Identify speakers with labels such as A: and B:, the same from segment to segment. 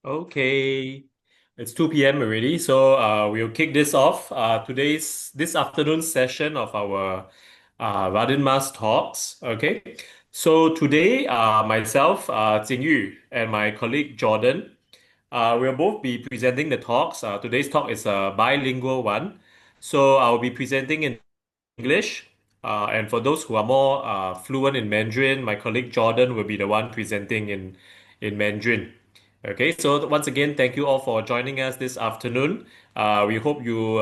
A: Okay, it's 2 p.m. already, so we'll kick this off. This afternoon session of our Radin Mas talks. Okay, so today, myself, Jingyu, and my colleague Jordan, we'll both be presenting the talks. Today's talk is a bilingual one, so I'll be presenting in English. And for those who are more fluent in Mandarin, my colleague Jordan will be the one presenting in Mandarin. Okay, so once again, thank you all for joining us this afternoon. We hope you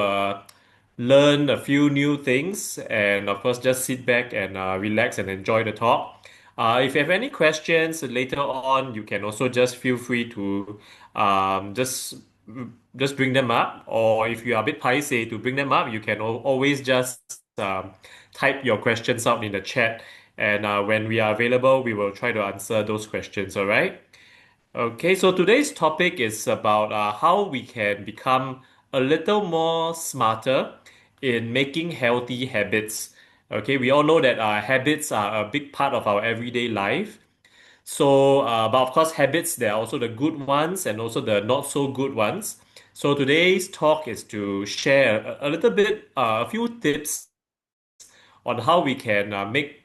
A: learn a few new things, and of course, just sit back and relax and enjoy the talk. If you have any questions later on, you can also just feel free to um, just just bring them up, or if you are a bit paiseh to bring them up, you can always just type your questions out in the chat, and when we are available, we will try to answer those questions. All right. Okay, so today's topic is about how we can become a little more smarter in making healthy habits. Okay, we all know that habits are a big part of our everyday life. So, but of course, habits, there are also the good ones and also the not so good ones. So today's talk is to share a little bit, a few tips on how we can make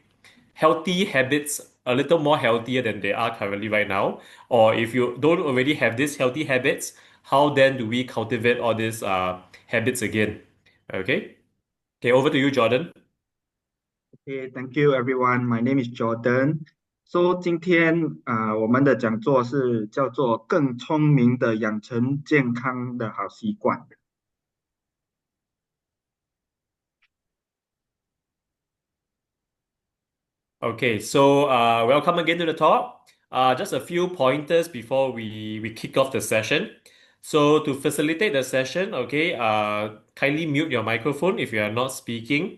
A: healthy habits a little more healthier than they are currently right now. Or if you don't already have these healthy habits, how then do we cultivate all these habits again? Okay. Okay, over to you, Jordan.
B: Okay, thank you everyone. My name is Jordan. So 今天我们的讲座是叫做“更聪明的养成健康的好习惯”。
A: Okay, so welcome again to the talk. Just a few pointers before we kick off the session. So to facilitate the session, okay, kindly mute your microphone if you are not speaking.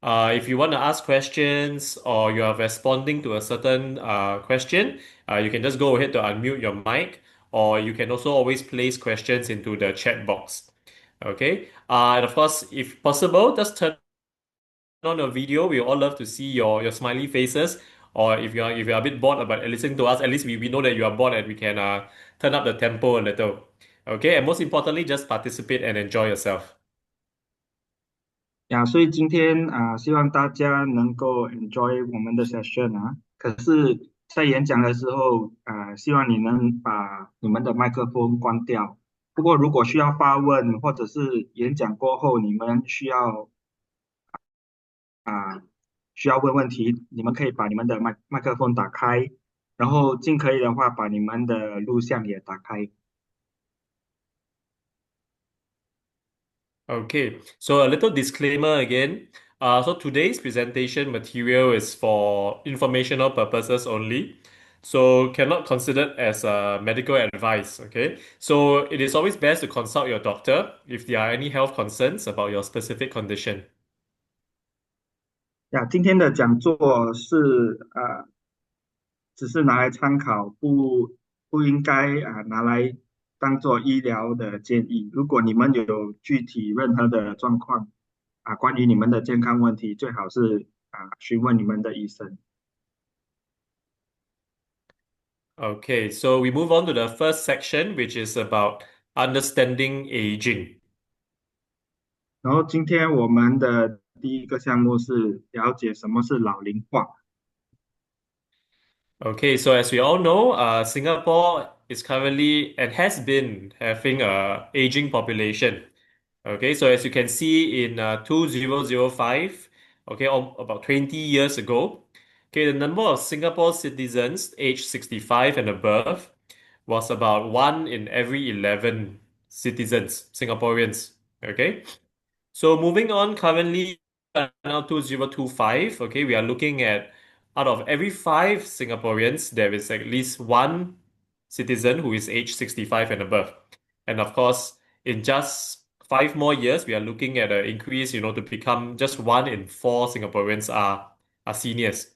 A: If you want to ask questions or you are responding to a certain question, you can just go ahead to unmute your mic, or you can also always place questions into the chat box. Okay, and of course, if possible, just turn on your video. We all love to see your smiley faces. Or if you're a bit bored about listening to us, at least we know that you are bored and we can turn up the tempo a little. Okay, and most importantly, just participate and enjoy yourself.
B: 所以今天希望大家能够 enjoy 我们的 session 啊。可是，在演讲的时候希望你能把你们的麦克风关掉。不过，如果需要发问，或者是演讲过后你们啊需要问问题，你们可以把你们的麦克风打开，然后尽可以的话把你们的录像也打开。
A: Okay, so a little disclaimer again. So today's presentation material is for informational purposes only, so cannot considered as medical advice. Okay, so it is always best to consult your doctor if there are any health concerns about your specific condition.
B: 今天的讲座只是拿来参考，不应该拿来当做医疗的建议。如果你们有具体任何的状况关于你们的健康问题，最好是询问你们的医生。
A: Okay, so we move on to the first section, which is about understanding aging.
B: 然后今天我们的第一个项目是了解什么是老龄化。
A: Okay, so as we all know, Singapore is currently and has been having a aging population. Okay, so as you can see in 2005, okay, about 20 years ago, okay, the number of Singapore citizens aged 65 and above was about 1 in every 11 citizens, Singaporeans. Okay, so moving on, currently now 2025, okay, we are looking at out of every five Singaporeans, there is at least one citizen who is age 65 and above. And of course, in just 5 more years, we are looking at an increase, to become just 1 in 4 Singaporeans are seniors.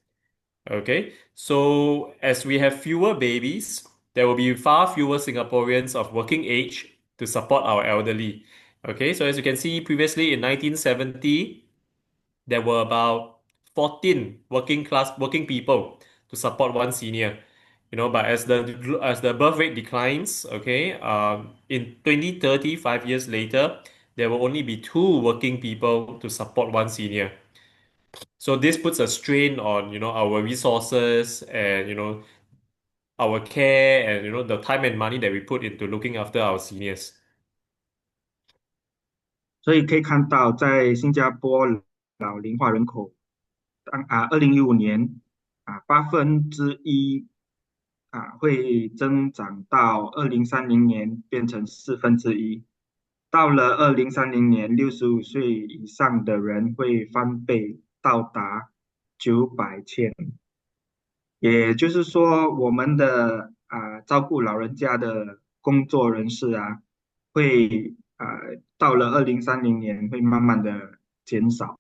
A: Okay, so as we have fewer babies, there will be far fewer Singaporeans of working age to support our elderly. Okay, so as you can see, previously in 1970, there were about 14 working people to support one senior. but as the birth rate declines, okay, in 2030, 5 years later, there will only be two working people to support one senior. So this puts a strain on, our resources and, our care and, the time and money that we put into looking after our seniors.
B: 所以可以看到，在新加坡老龄化人口，2015年1/8会增长到2030年变成1/4，到了2030年，65岁以上的人会翻倍到达900千。也就是说，我们的照顾老人家的工作人士会到了2030年会慢慢的减少。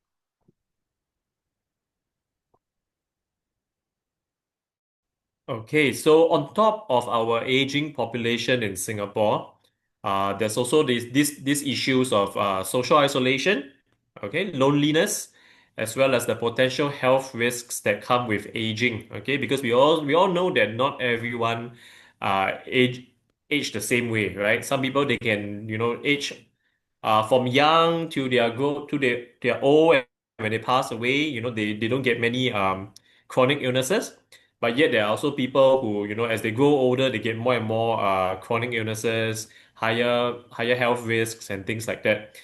A: Okay, so on top of our aging population in Singapore, there's also these issues of social isolation, okay, loneliness, as well as the potential health risks that come with aging. Okay, because we all know that not everyone age the same way, right? Some people they can age from young to their old, and when they pass away, they don't get many chronic illnesses. But yet there are also people who, as they grow older, they get more and more chronic illnesses, higher health risks, and things like that.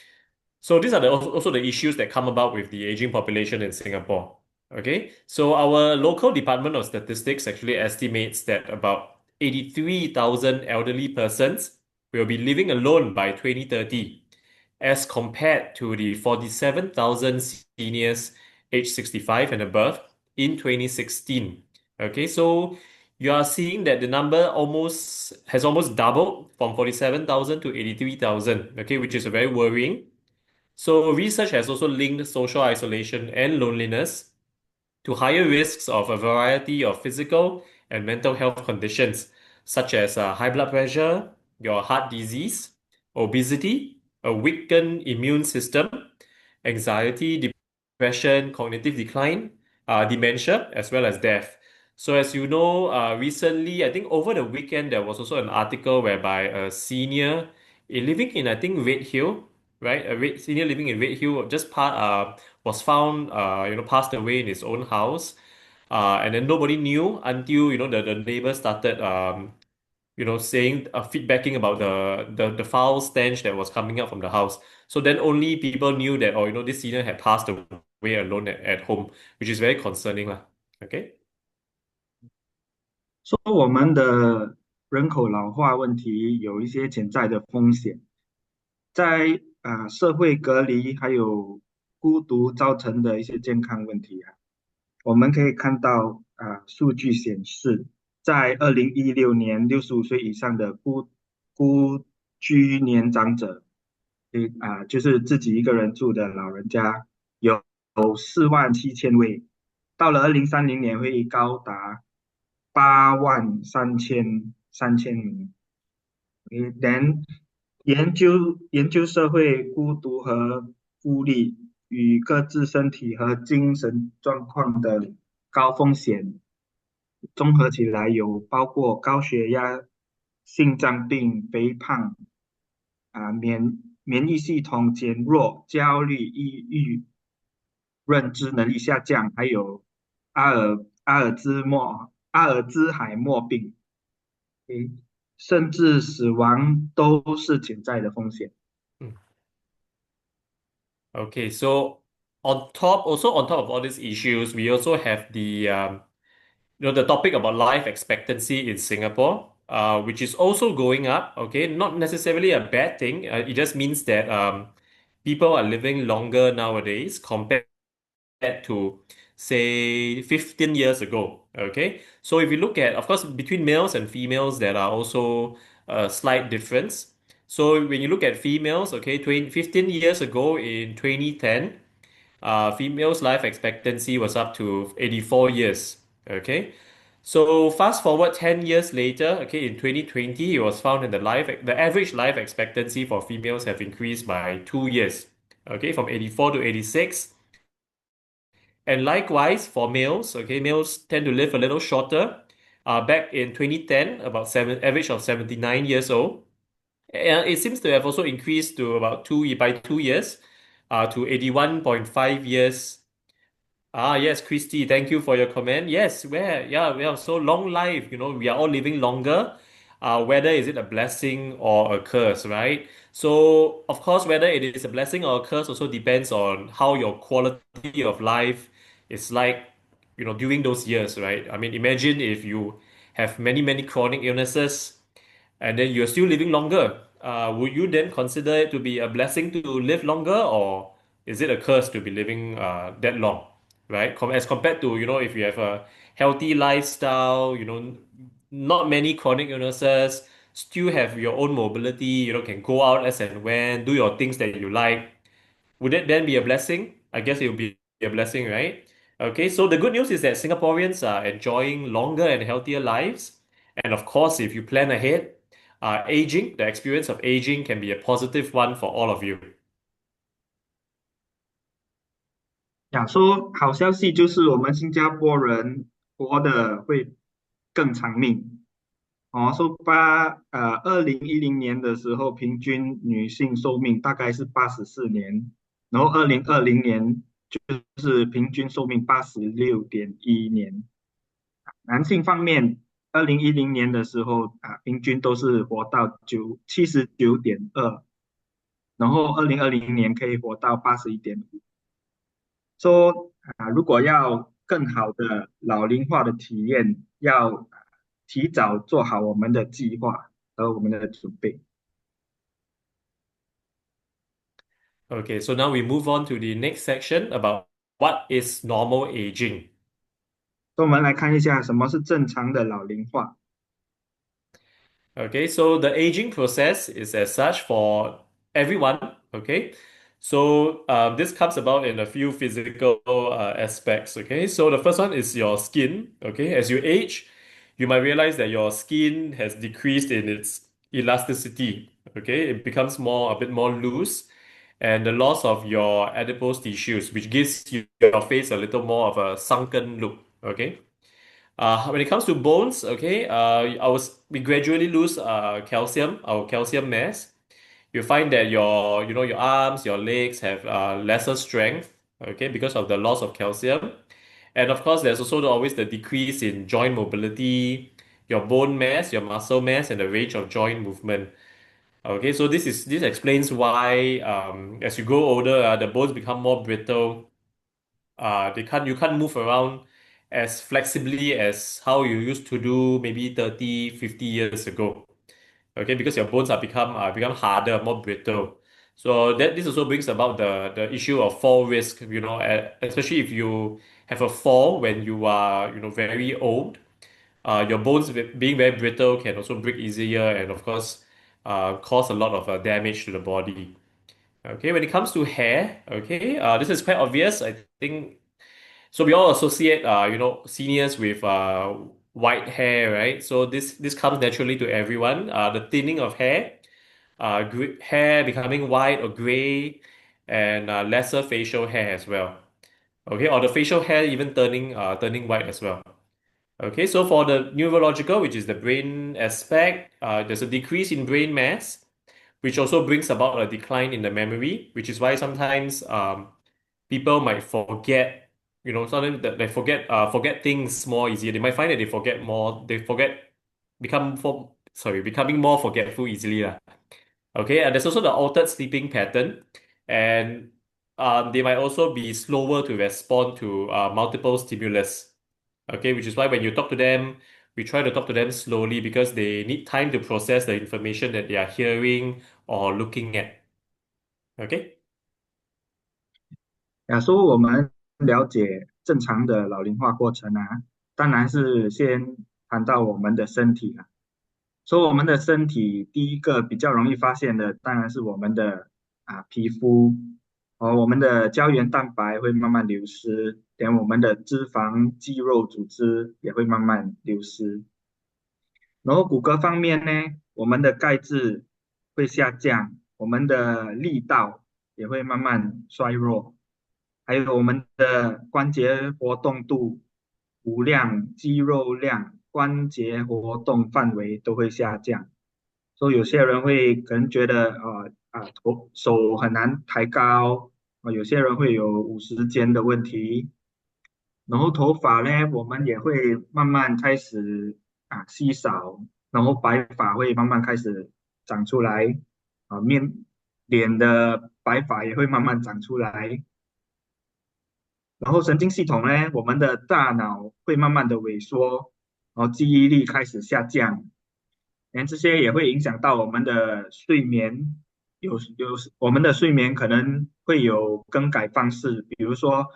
A: So these are also the issues that come about with the aging population in Singapore. Okay, so our local Department of Statistics actually estimates that about 83,000 elderly persons will be living alone by 2030, as compared to the 47,000 seniors aged 65 and above in 2016. Okay, so you are seeing that the number has almost doubled from 47,000 to 83,000, okay, which is very worrying. So research has also linked social isolation and loneliness to higher risks of a variety of physical and mental health conditions, such as high blood pressure, your heart disease, obesity, a weakened immune system, anxiety, depression, cognitive decline, dementia, as well as death. So, as you know, recently, I think over the weekend, there was also an article whereby a senior living in, I think, Red Hill, right? Senior living in Red Hill was found, passed away in his own house. And then nobody knew until, the neighbors started, saying, feedbacking about the foul stench that was coming out from the house. So then only people knew that, oh, this senior had passed away alone at home, which is very concerning, lah. Okay.
B: 说我们的人口老化问题有一些潜在的风险，在社会隔离还有孤独造成的一些健康问题我们可以看到数据显示，在2016年，65岁以上的孤居年长者，就是自己一个人住的老人家，有47000位，到了2030年会高达8万3千名。then 研究社会孤独和孤立与各自身体和精神状况的高风险，综合起来有包括高血压、心脏病、肥胖、免疫系统减弱、焦虑、抑郁、认知能力下降，还有阿尔兹海默病，诶甚至死亡都是潜在的风险。
A: Mm. Okay, so on top of all these issues, we also have the topic about life expectancy in Singapore, which is also going up. Okay, not necessarily a bad thing. It just means that people are living longer nowadays compared to, say, 15 years ago. Okay, so if you look at, of course, between males and females, there are also a slight difference. So when you look at females, okay, 15 years ago in 2010, females' life expectancy was up to 84 years. Okay. So fast forward 10 years later, okay, in 2020, it was found that the average life expectancy for females have increased by 2 years. Okay, from 84 to 86. And likewise for males, okay, males tend to live a little shorter. back in 2010, about average of 79 years old. And it seems to have also increased to about by 2 years, to 81.5 years. Yes, Christy, thank you for your comment. Yes, we have so long life, we are all living longer. Whether is it a blessing or a curse, right? So, of course, whether it is a blessing or a curse also depends on how your quality of life is like, during those years, right? I mean, imagine if you have many, many chronic illnesses and then you're still living longer. Would you then consider it to be a blessing to live longer, or is it a curse to be living that long, right? As compared to, if you have a healthy lifestyle, not many chronic illnesses, still have your own mobility, can go out as and when, do your things that you like. Would it then be a blessing? I guess it would be a blessing, right? Okay, so the good news is that Singaporeans are enjoying longer and healthier lives. And of course, if you plan ahead, the experience of aging can be a positive one for all of you.
B: 想说好消息就是我们新加坡人活得会更长命。说2010年的时候，平均女性寿命大概是84年，然后2020年就是平均寿命86.1年。男性方面，2010年的时候平均都是活到79.2，然后2020年可以活到81.5。说如果要更好的老龄化的体验，要提早做好我们的计划和我们的准备。
A: Okay, so now we move on to the next section about what is normal aging.
B: 那我们来看一下什么是正常的老龄化。
A: Okay, so the aging process is as such for everyone. Okay, so this comes about in a few physical aspects. Okay, so the first one is your skin. Okay, as you age, you might realize that your skin has decreased in its elasticity. Okay, it becomes a bit more loose, and the loss of your adipose tissues, which gives your face a little more of a sunken look. Okay. When it comes to bones, okay, we gradually lose our calcium mass. You find that your arms, your legs have lesser strength, okay, because of the loss of calcium. And of course, there's also always the decrease in joint mobility, your bone mass, your muscle mass, and the range of joint movement. Okay, so this explains why as you grow older, the bones become more brittle. You can't move around as flexibly as how you used to do maybe 30, 50 years ago. Okay, because your bones are become harder, more brittle. So this also brings about the issue of fall risk, especially if you have a fall when you are, very old. Your bones being very brittle can also break easier and of course cause a lot of damage to the body. Okay, when it comes to hair, okay, this is quite obvious. I think so we all associate, seniors with white hair, right? So this comes naturally to everyone. The thinning of hair, hair becoming white or gray, and lesser facial hair as well. Okay, or the facial hair even turning white as well. Okay, so for the neurological, which is the brain aspect, there's a decrease in brain mass, which also brings about a decline in the memory, which is why sometimes people might forget, sometimes they forget things more easier. They might find that becoming more forgetful easily lah. Okay, and there's also the altered sleeping pattern, and they might also be slower to respond to multiple stimulus. Okay, which is why when you talk to them, we try to talk to them slowly because they need time to process the information that they are hearing or looking at. Okay.
B: 说我们了解正常的老龄化过程当然是先谈到我们的身体说我们的身体第一个比较容易发现的，当然是我们的皮肤我们的胶原蛋白会慢慢流失，连我们的脂肪、肌肉组织也会慢慢流失。然后骨骼方面呢，我们的钙质会下降，我们的力道也会慢慢衰弱，还有我们的关节活动度、骨量、肌肉量关节活动范围都会下降。所以有些人会可能觉得手很难抬高，有些人会有50肩的问题，然后头发呢，我们也会慢慢开始稀少，然后白发会慢慢开始长出来，脸的白发也会慢慢长出来，然后神经系统呢，我们的大脑会慢慢的萎缩，然后记忆力开始下降，这些也会影响到我们的睡眠，我们的睡眠可能会有更改方式，比如说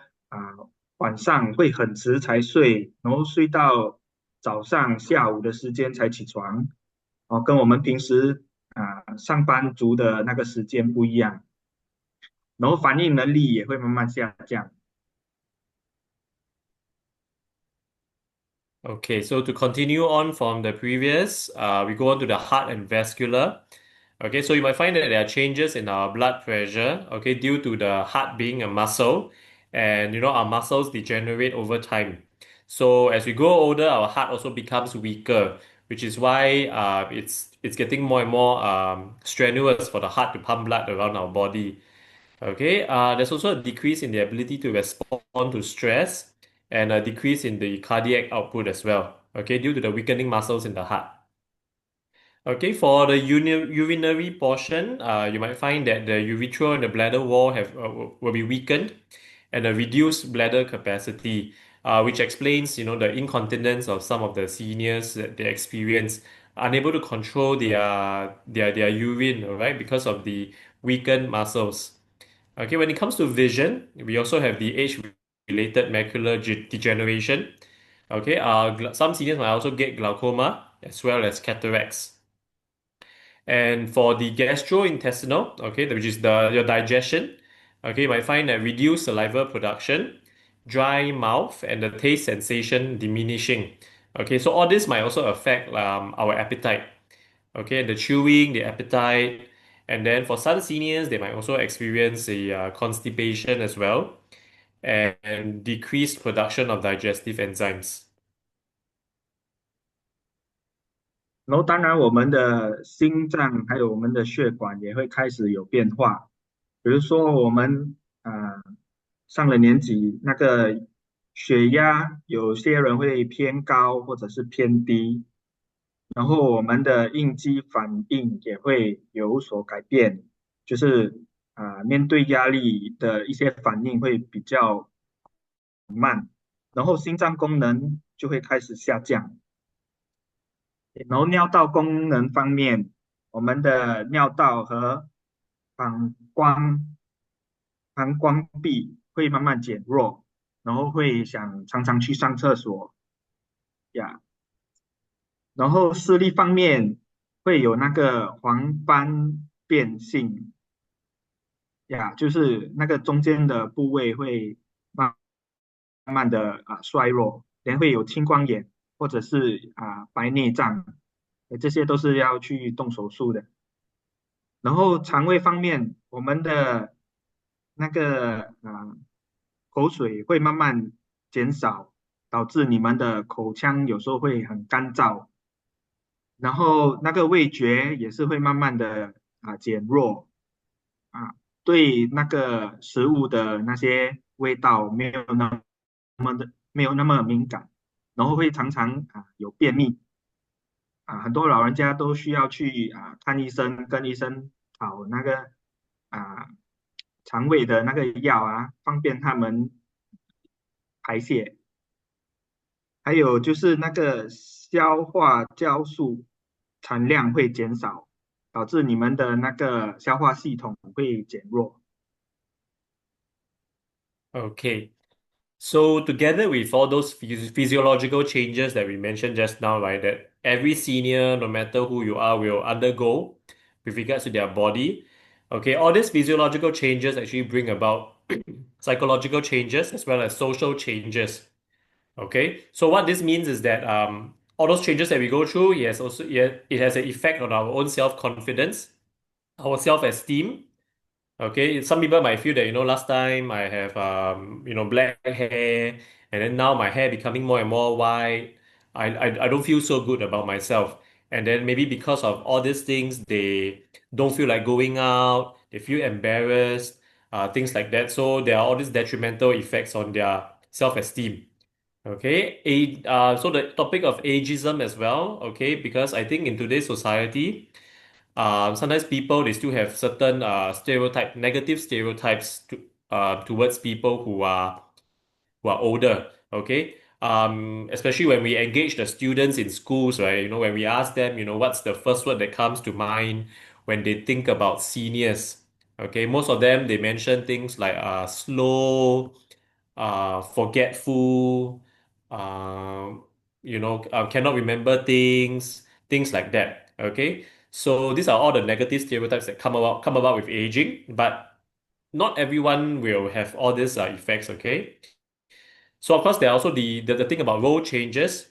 B: 晚上会很迟才睡，然后睡到早上下午的时间才起床，跟我们平时上班族的那个时间不一样，然后反应能力也会慢慢下降。
A: Okay, so to continue on from the previous, we go on to the heart and vascular. Okay, so you might find that there are changes in our blood pressure, okay, due to the heart being a muscle, and our muscles degenerate over time. So as we grow older, our heart also becomes weaker, which is why it's getting more and more strenuous for the heart to pump blood around our body. Okay, there's also a decrease in the ability to respond to stress and a decrease in the cardiac output as well. Okay, due to the weakening muscles in the heart. Okay, for the urinary portion, you might find that the urethra and the bladder wall will be weakened and a reduced bladder capacity, which explains, the incontinence of some of the seniors that they experience, unable to control their urine, all right, because of the weakened muscles. Okay, when it comes to vision, we also have the age-related macular degeneration. Okay, some seniors might also get glaucoma as well as cataracts. And for the gastrointestinal, okay, which is your digestion, okay, you might find that reduced saliva production, dry mouth, and the taste sensation diminishing. Okay, so all this might also affect our appetite. Okay, the chewing, the appetite, and then for some seniors, they might also experience the constipation as well, and decreased production of digestive enzymes.
B: 然后当然我们的心脏还有我们的血管也会开始有变化，比如说我们上了年纪，那个血压有些人会偏高或者是偏低，然后我们的应激反应也会有所改变，就是面对压力的一些反应会比较慢，然后心脏功能就会开始下降。然后尿道功能方面，我们的尿道和膀胱膀胱壁会慢慢减弱，然后会想常常去上厕所呀。然后视力方面会有那个黄斑变性呀，就是那个中间的部位会慢慢的衰弱，人会有青光眼或者是白内障，这些都是要去动手术的。然后肠胃方面，我们的那个口水会慢慢减少，导致你们的口腔有时候会很干燥，然后那个味觉也是会慢慢的减弱啊，对那个食物的那些味道没有那么敏感，然后会常常有便秘很多老人家都需要去看医生，跟医生讨那个啊肠胃的那个药方便他们排泄。还有就是那个消化酵素产量会减少，导致你们的那个消化系统会减弱。
A: Okay. So together with all those physiological changes that we mentioned just now, right, that every senior, no matter who you are, will undergo with regards to their body. Okay, all these physiological changes actually bring about psychological changes as well as social changes. Okay, so what this means is that all those changes that we go through, yes, also it has an effect on our own self-confidence, our self-esteem. Okay, some people might feel that, last time I have, black hair, and then now my hair becoming more and more white. I don't feel so good about myself. And then maybe because of all these things, they don't feel like going out, they feel embarrassed, things like that. So there are all these detrimental effects on their self-esteem. Okay, so the topic of ageism as well, okay, because I think in today's society, sometimes people they still have certain negative stereotypes towards people who are older. Okay, especially when we engage the students in schools, right? When we ask them, what's the first word that comes to mind when they think about seniors? Okay, most of them they mention things like slow, forgetful, cannot remember things like that. Okay, so these are all the negative stereotypes that come about with aging, but not everyone will have all these effects. Okay, so of course there are also the thing about role changes.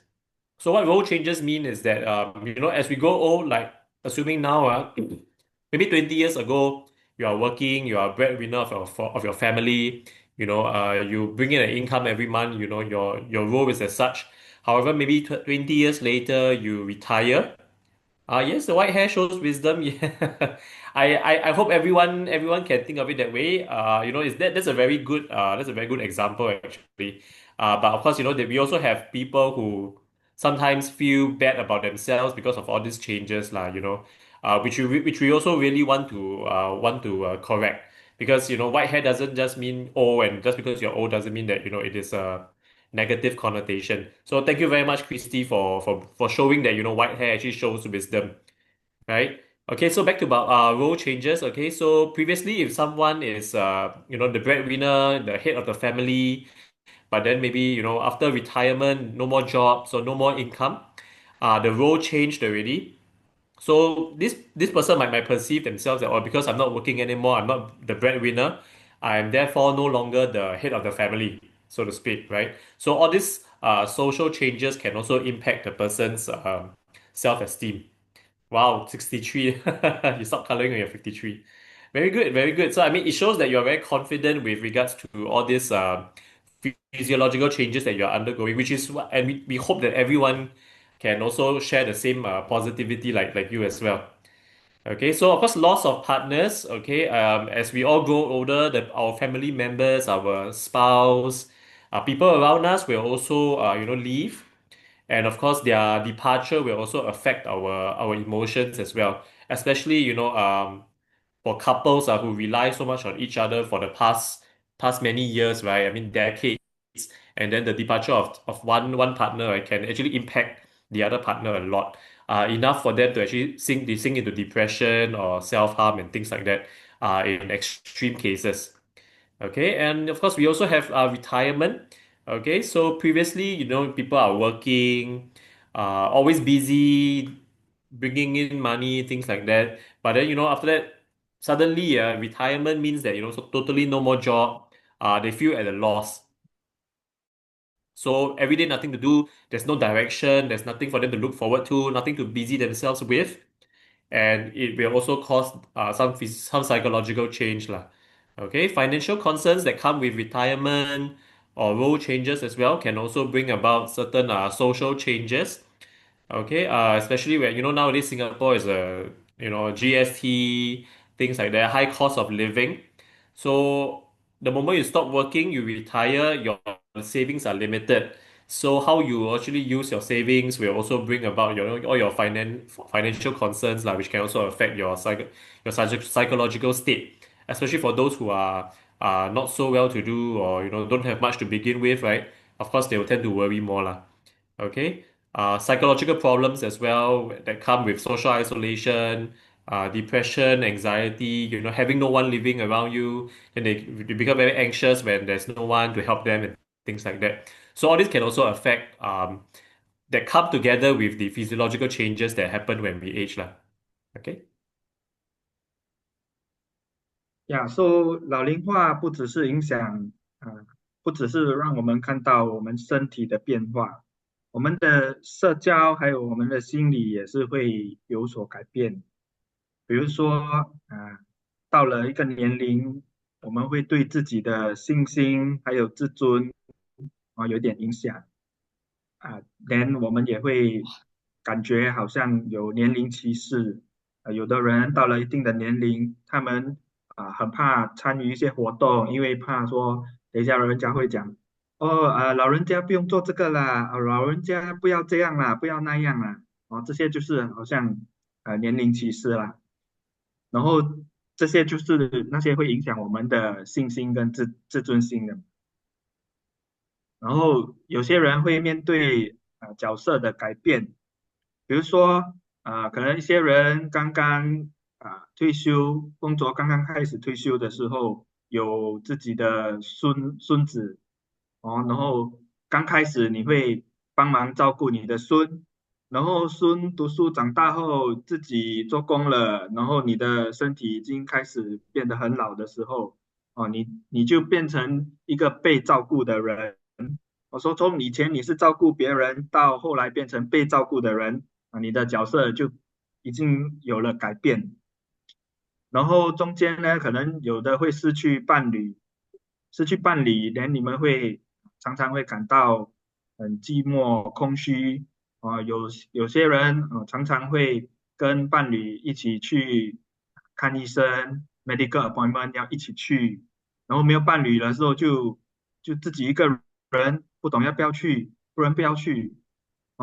A: So what role changes mean is that as we grow old, like assuming now, maybe 20 years ago, you are working, you are a breadwinner of your family, you bring in an income every month, your role is as such. However, maybe 20 years later, you retire. Yes, the white hair shows wisdom. Yeah, I hope everyone can think of it that way. Is that's a very good example actually. But of course, that we also have people who sometimes feel bad about themselves because of all these changes, lah. Which we also really want to correct because white hair doesn't just mean old, and just because you're old doesn't mean that it is a negative connotation. So thank you very much, Christy, for showing that white hair actually shows wisdom, right? Okay, so back to about role changes. Okay, so previously, if someone is the breadwinner, the head of the family, but then maybe after retirement, no more job, so no more income, the role changed already. So this person might perceive themselves that, oh, because I'm not working anymore, I'm not the breadwinner, I am therefore no longer the head of the family, so to speak, right? So all these social changes can also impact the person's self-esteem. Wow, 63. You stop coloring when you're 53. Very good, very good. So I mean, it shows that you're very confident with regards to all these physiological changes that you're undergoing, which is what, and we hope that everyone can also share the same positivity like you as well. Okay, so of course, loss of partners. Okay, as we all grow older, our family members, our spouse, people around us will also, leave, and of course, their departure will also affect our emotions as well. Especially, for couples who rely so much on each other for the past many years, right? I mean, decades, and then the departure of one partner, right, can actually impact the other partner a lot. Enough for them to actually sink into depression or self-harm and things like that. In extreme cases. Okay, and of course, we also have retirement. Okay, so previously, people are working, always busy, bringing in money, things like that. But then, after that, suddenly, retirement means that, so totally no more job. They feel at a loss. So every day, nothing to do. There's no direction. There's nothing for them to look forward to. Nothing to busy themselves with, and it will also cause some psychological change lah. Okay, financial concerns that come with retirement or role changes as well can also bring about certain social changes. Okay, especially when nowadays Singapore is a GST, things like that, high cost of living. So the moment you stop working, you retire, your savings are limited. So how you actually use your savings will also bring about all your financial concerns which can also affect psychological state, especially for those who are not so well to do, or don't have much to begin with, right? Of course, they will tend to worry more lah. Okay, psychological problems as well that come with social isolation, depression, anxiety, having no one living around you, and they become very anxious when there's no one to help them and things like that. So all this can also affect that come together with the physiological changes that happen when we age lah. Okay.
B: So 老龄化不只是影响，不只是让我们看到我们身体的变化，我们的社交还有我们的心理也是会有所改变。比如说，到了一个年龄，我们会对自己的信心还有自尊有点影响。连我们也会感觉好像有年龄歧视，有的人到了一定的年龄，他们很怕参与一些活动，因为怕说等一下人家会讲，哦老人家不用做这个啦，老人家不要这样啦，不要那样啦，哦这些就是好像年龄歧视啦，然后这些就是那些会影响我们的信心跟自尊心的。然后有些人会面对角色的改变，比如说可能一些人刚刚退休，工作刚刚开始退休的时候，有自己的孙子哦，然后刚开始你会帮忙照顾你的孙，然后孙读书长大后自己做工了，然后你的身体已经开始变得很老的时候，哦，你就变成一个被照顾的人。我说从以前你是照顾别人，到后来变成被照顾的人你的角色就已经有了改变。然后中间呢，可能有的会失去伴侣，失去伴侣，连你们会常常会感到很寂寞、空虚有些人常常会跟伴侣一起去看医生，medical appointment 要一起去，然后没有伴侣的时候就自己一个人，不懂要不要去，不然不要去，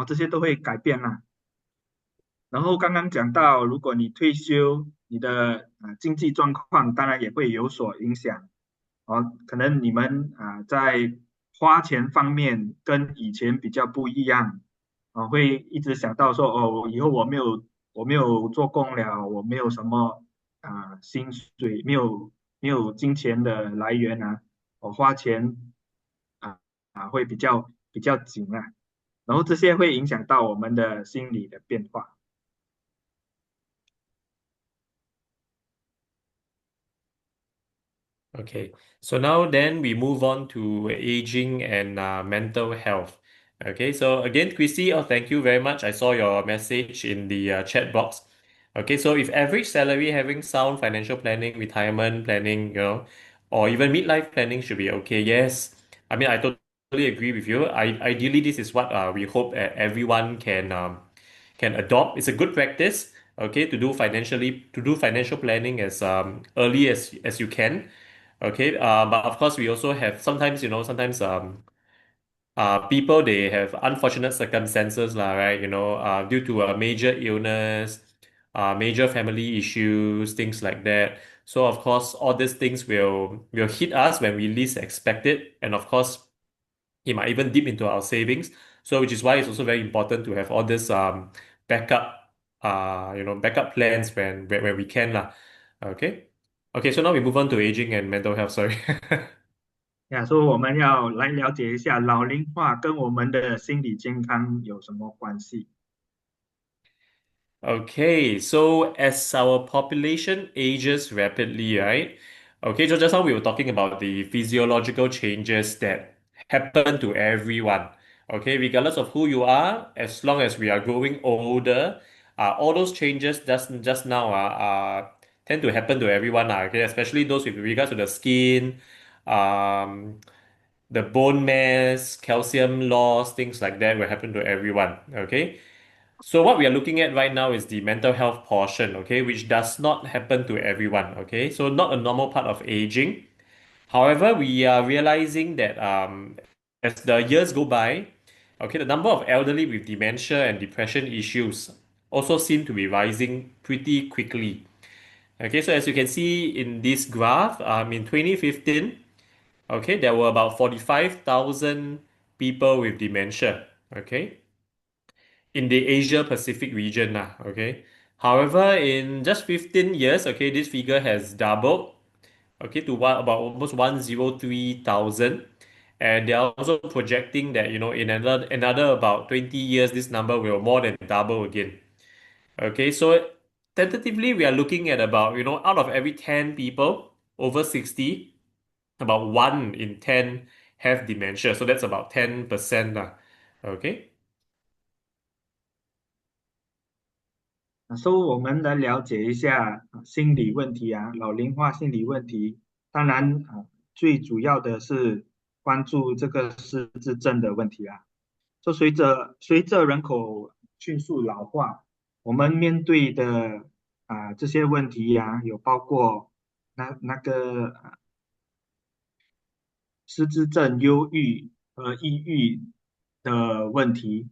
B: 这些都会改变啦。然后刚刚讲到，如果你退休，你的经济状况当然也会有所影响可能你们在花钱方面跟以前比较不一样会一直想到说哦，以后我没有做工了，我没有什么薪水，没有金钱的来源我花钱啊会比较紧然后这些会影响到我们的心理的变化。
A: Okay, so now then we move on to aging and mental health. Okay, so again, Christy, oh, thank you very much. I saw your message in the chat box. Okay, so if average salary, having sound financial planning, retirement planning, or even midlife planning should be okay. Yes, I mean I totally agree with you. Ideally, this is what we hope everyone can adopt. It's a good practice. Okay, to do financial planning as early as you can. Okay, but of course we also have sometimes, sometimes people they have unfortunate circumstances lah, right? Due to a major illness, major family issues, things like that. So of course, all these things will hit us when we least expect it, and of course, it might even dip into our savings. So which is why it's also very important to have all this backup, backup plans when we can lah. Okay. Okay, so now we move on to aging and mental health. Sorry.
B: 所以我们要来了解一下老龄化跟我们的心理健康有什么关系。
A: Okay, so as our population ages rapidly, right? Okay, so just now we were talking about the physiological changes that happen to everyone. Okay, regardless of who you are, as long as we are growing older, all those changes just now tend to happen to everyone, okay, especially those with regards to the skin, um, the bone mass, calcium loss, things like that will happen to everyone. Okay. So what we are looking at right now is the mental health portion, okay, which does not happen to everyone, okay? So not a normal part of aging. However, we are realizing that as the years go by, okay, the number of elderly with dementia and depression issues also seem to be rising pretty quickly. Okay, so as you can see in this graph, in 2015, okay, there were about 45,000 people with dementia, okay? In the Asia Pacific region okay. However, in just 15 years, okay, this figure has doubled, okay, to about almost 103,000. And they are also projecting that, in another about 20 years, this number will more than double again. Okay, so tentatively, we are looking at about, out of every 10 people over 60, about 1 in 10 have dementia. So that's about 10% Okay.
B: 所以我们来了解一下心理问题老龄化心理问题。当然最主要的是关注这个失智症的问题随着人口迅速老化，我们面对的这些问题呀、有包括那个失智症、忧郁和抑郁的问题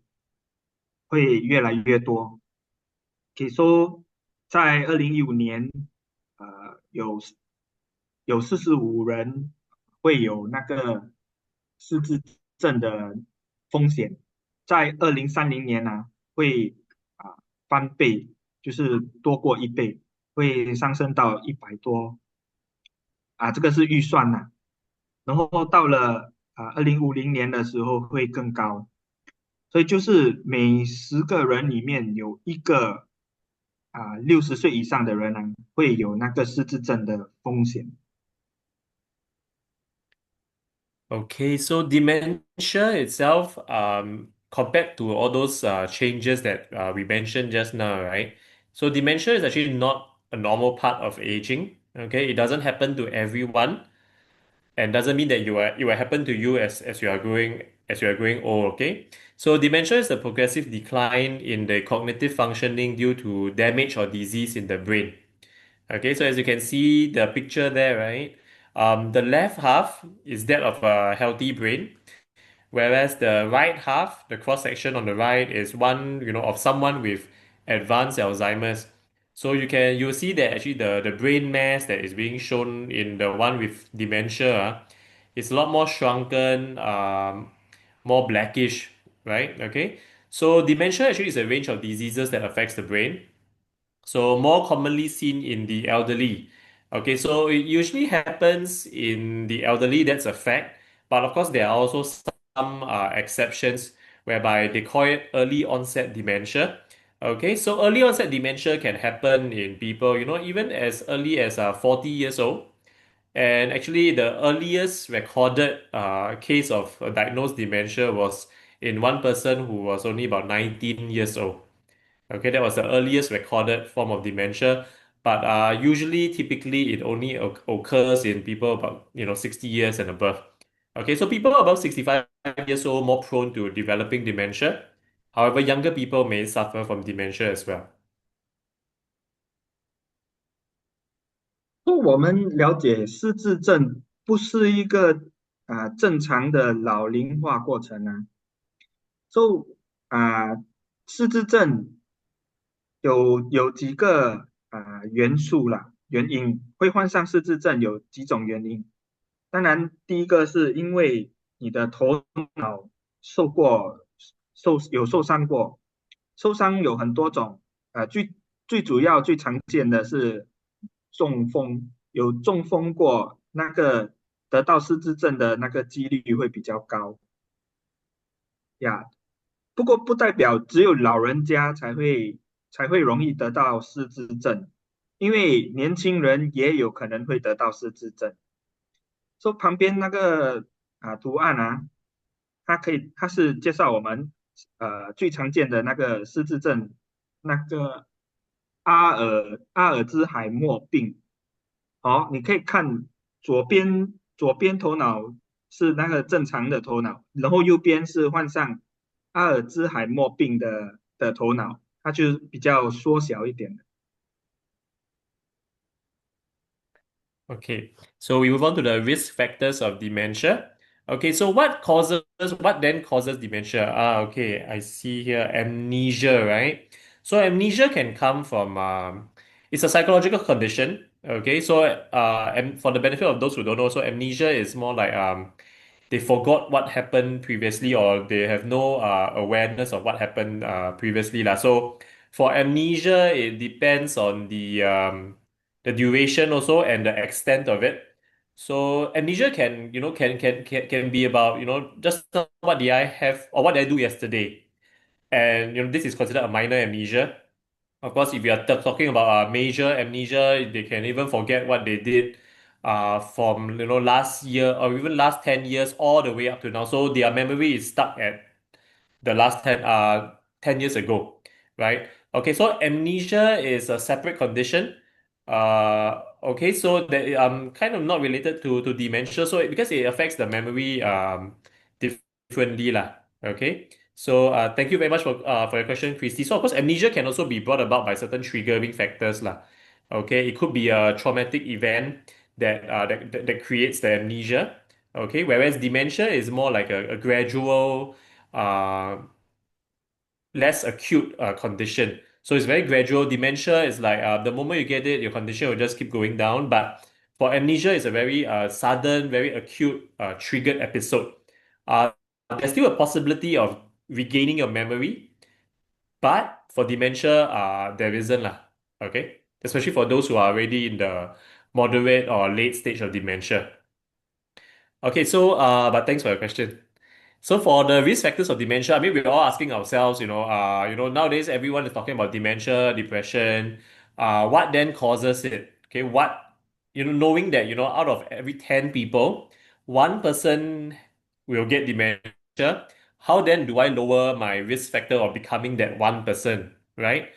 B: 会越来越多。可以说，在2015年，有45人会有那个失智症的风险，在2030年呢、会啊、翻倍，就是多过一倍，会上升到100多这个是预算呐、然后到了2050年的时候会更高，所以就是每10个人里面有一个60岁以上的人呢，会有那个失智症的风险。
A: Okay, so dementia itself, compared to all those changes that we mentioned just now, right? So dementia is actually not a normal part of aging. Okay, it doesn't happen to everyone, and doesn't mean that it will happen to you as you are growing old. Okay, so dementia is a progressive decline in the cognitive functioning due to damage or disease in the brain. Okay, so as you can see the picture there, right? The left half is that of a healthy brain, whereas the right half, the cross section on the right, is one, of someone with advanced Alzheimer's. So you'll see that actually the brain mass that is being shown in the one with dementia is a lot more shrunken, more blackish, right? Okay. So dementia actually is a range of diseases that affects the brain. So more commonly seen in the elderly. Okay, so it usually happens in the elderly, that's a fact. But of course, there are also some exceptions whereby they call it early onset dementia. Okay, so early onset dementia can happen in people, even as early as 40 years old. And actually, the earliest recorded case of diagnosed dementia was in one person who was only about 19 years old. Okay, that was the earliest recorded form of dementia, but typically, it only occurs in people about 60 years and above. Okay, so people above 65 years old more prone to developing dementia. However, younger people may suffer from dementia as well.
B: 我们了解失智症不是一个正常的老龄化过程啊，就啊、失智症有几个元素啦，原因会患上失智症有几种原因。当然，第一个是因为你的头脑受过受伤过，受伤有很多种，最主要最常见的是中风，有中风过那个得到失智症的那个几率会比较高呀。不过不代表只有老人家才会容易得到失智症，因为年轻人也有可能会得到失智症。说旁边那个图案它是介绍我们最常见的那个失智症，那个阿尔兹海默病。好，你可以看左边头脑是那个正常的头脑，然后右边是患上阿尔兹海默病的头脑，它就比较缩小一点的。
A: Okay, so we move on to the risk factors of dementia. Okay, so what then causes dementia? Okay, I see here amnesia, right? So amnesia can come from it's a psychological condition. Okay, so and for the benefit of those who don't know, so amnesia is more like they forgot what happened previously or they have no awareness of what happened previously lah. So for amnesia, it depends on the duration also and the extent of it. So amnesia can can be about just what did I have or what did I do yesterday, and this is considered a minor amnesia. Of course, if you are talking about major amnesia, they can even forget what they did from last year or even last 10 years all the way up to now. So their memory is stuck at the last 10 years ago, right? Okay, so amnesia is a separate condition. Okay, so that kind of not related to dementia. So because it affects the memory differently lah. Okay. So thank you very much for your question, Christy. So of course, amnesia can also be brought about by certain triggering factors, lah. Okay, it could be a traumatic event that creates the amnesia. Okay, whereas dementia is more like a gradual, uh, less acute condition. So it's very gradual. Dementia is like the moment you get it, your condition will just keep going down. But for amnesia, it's a very sudden, very acute triggered episode. Uh, there's still a possibility of regaining your memory, but for dementia, there isn't lah. Okay, especially for those who are already in the moderate or late stage of dementia. Okay, so but thanks for your question. So for the risk factors of dementia, I mean, we're all asking ourselves, nowadays everyone is talking about dementia, depression. What then causes it? Okay, knowing that, out of every 10 people, one person will get dementia. How then do I lower my risk factor of becoming that one person, right?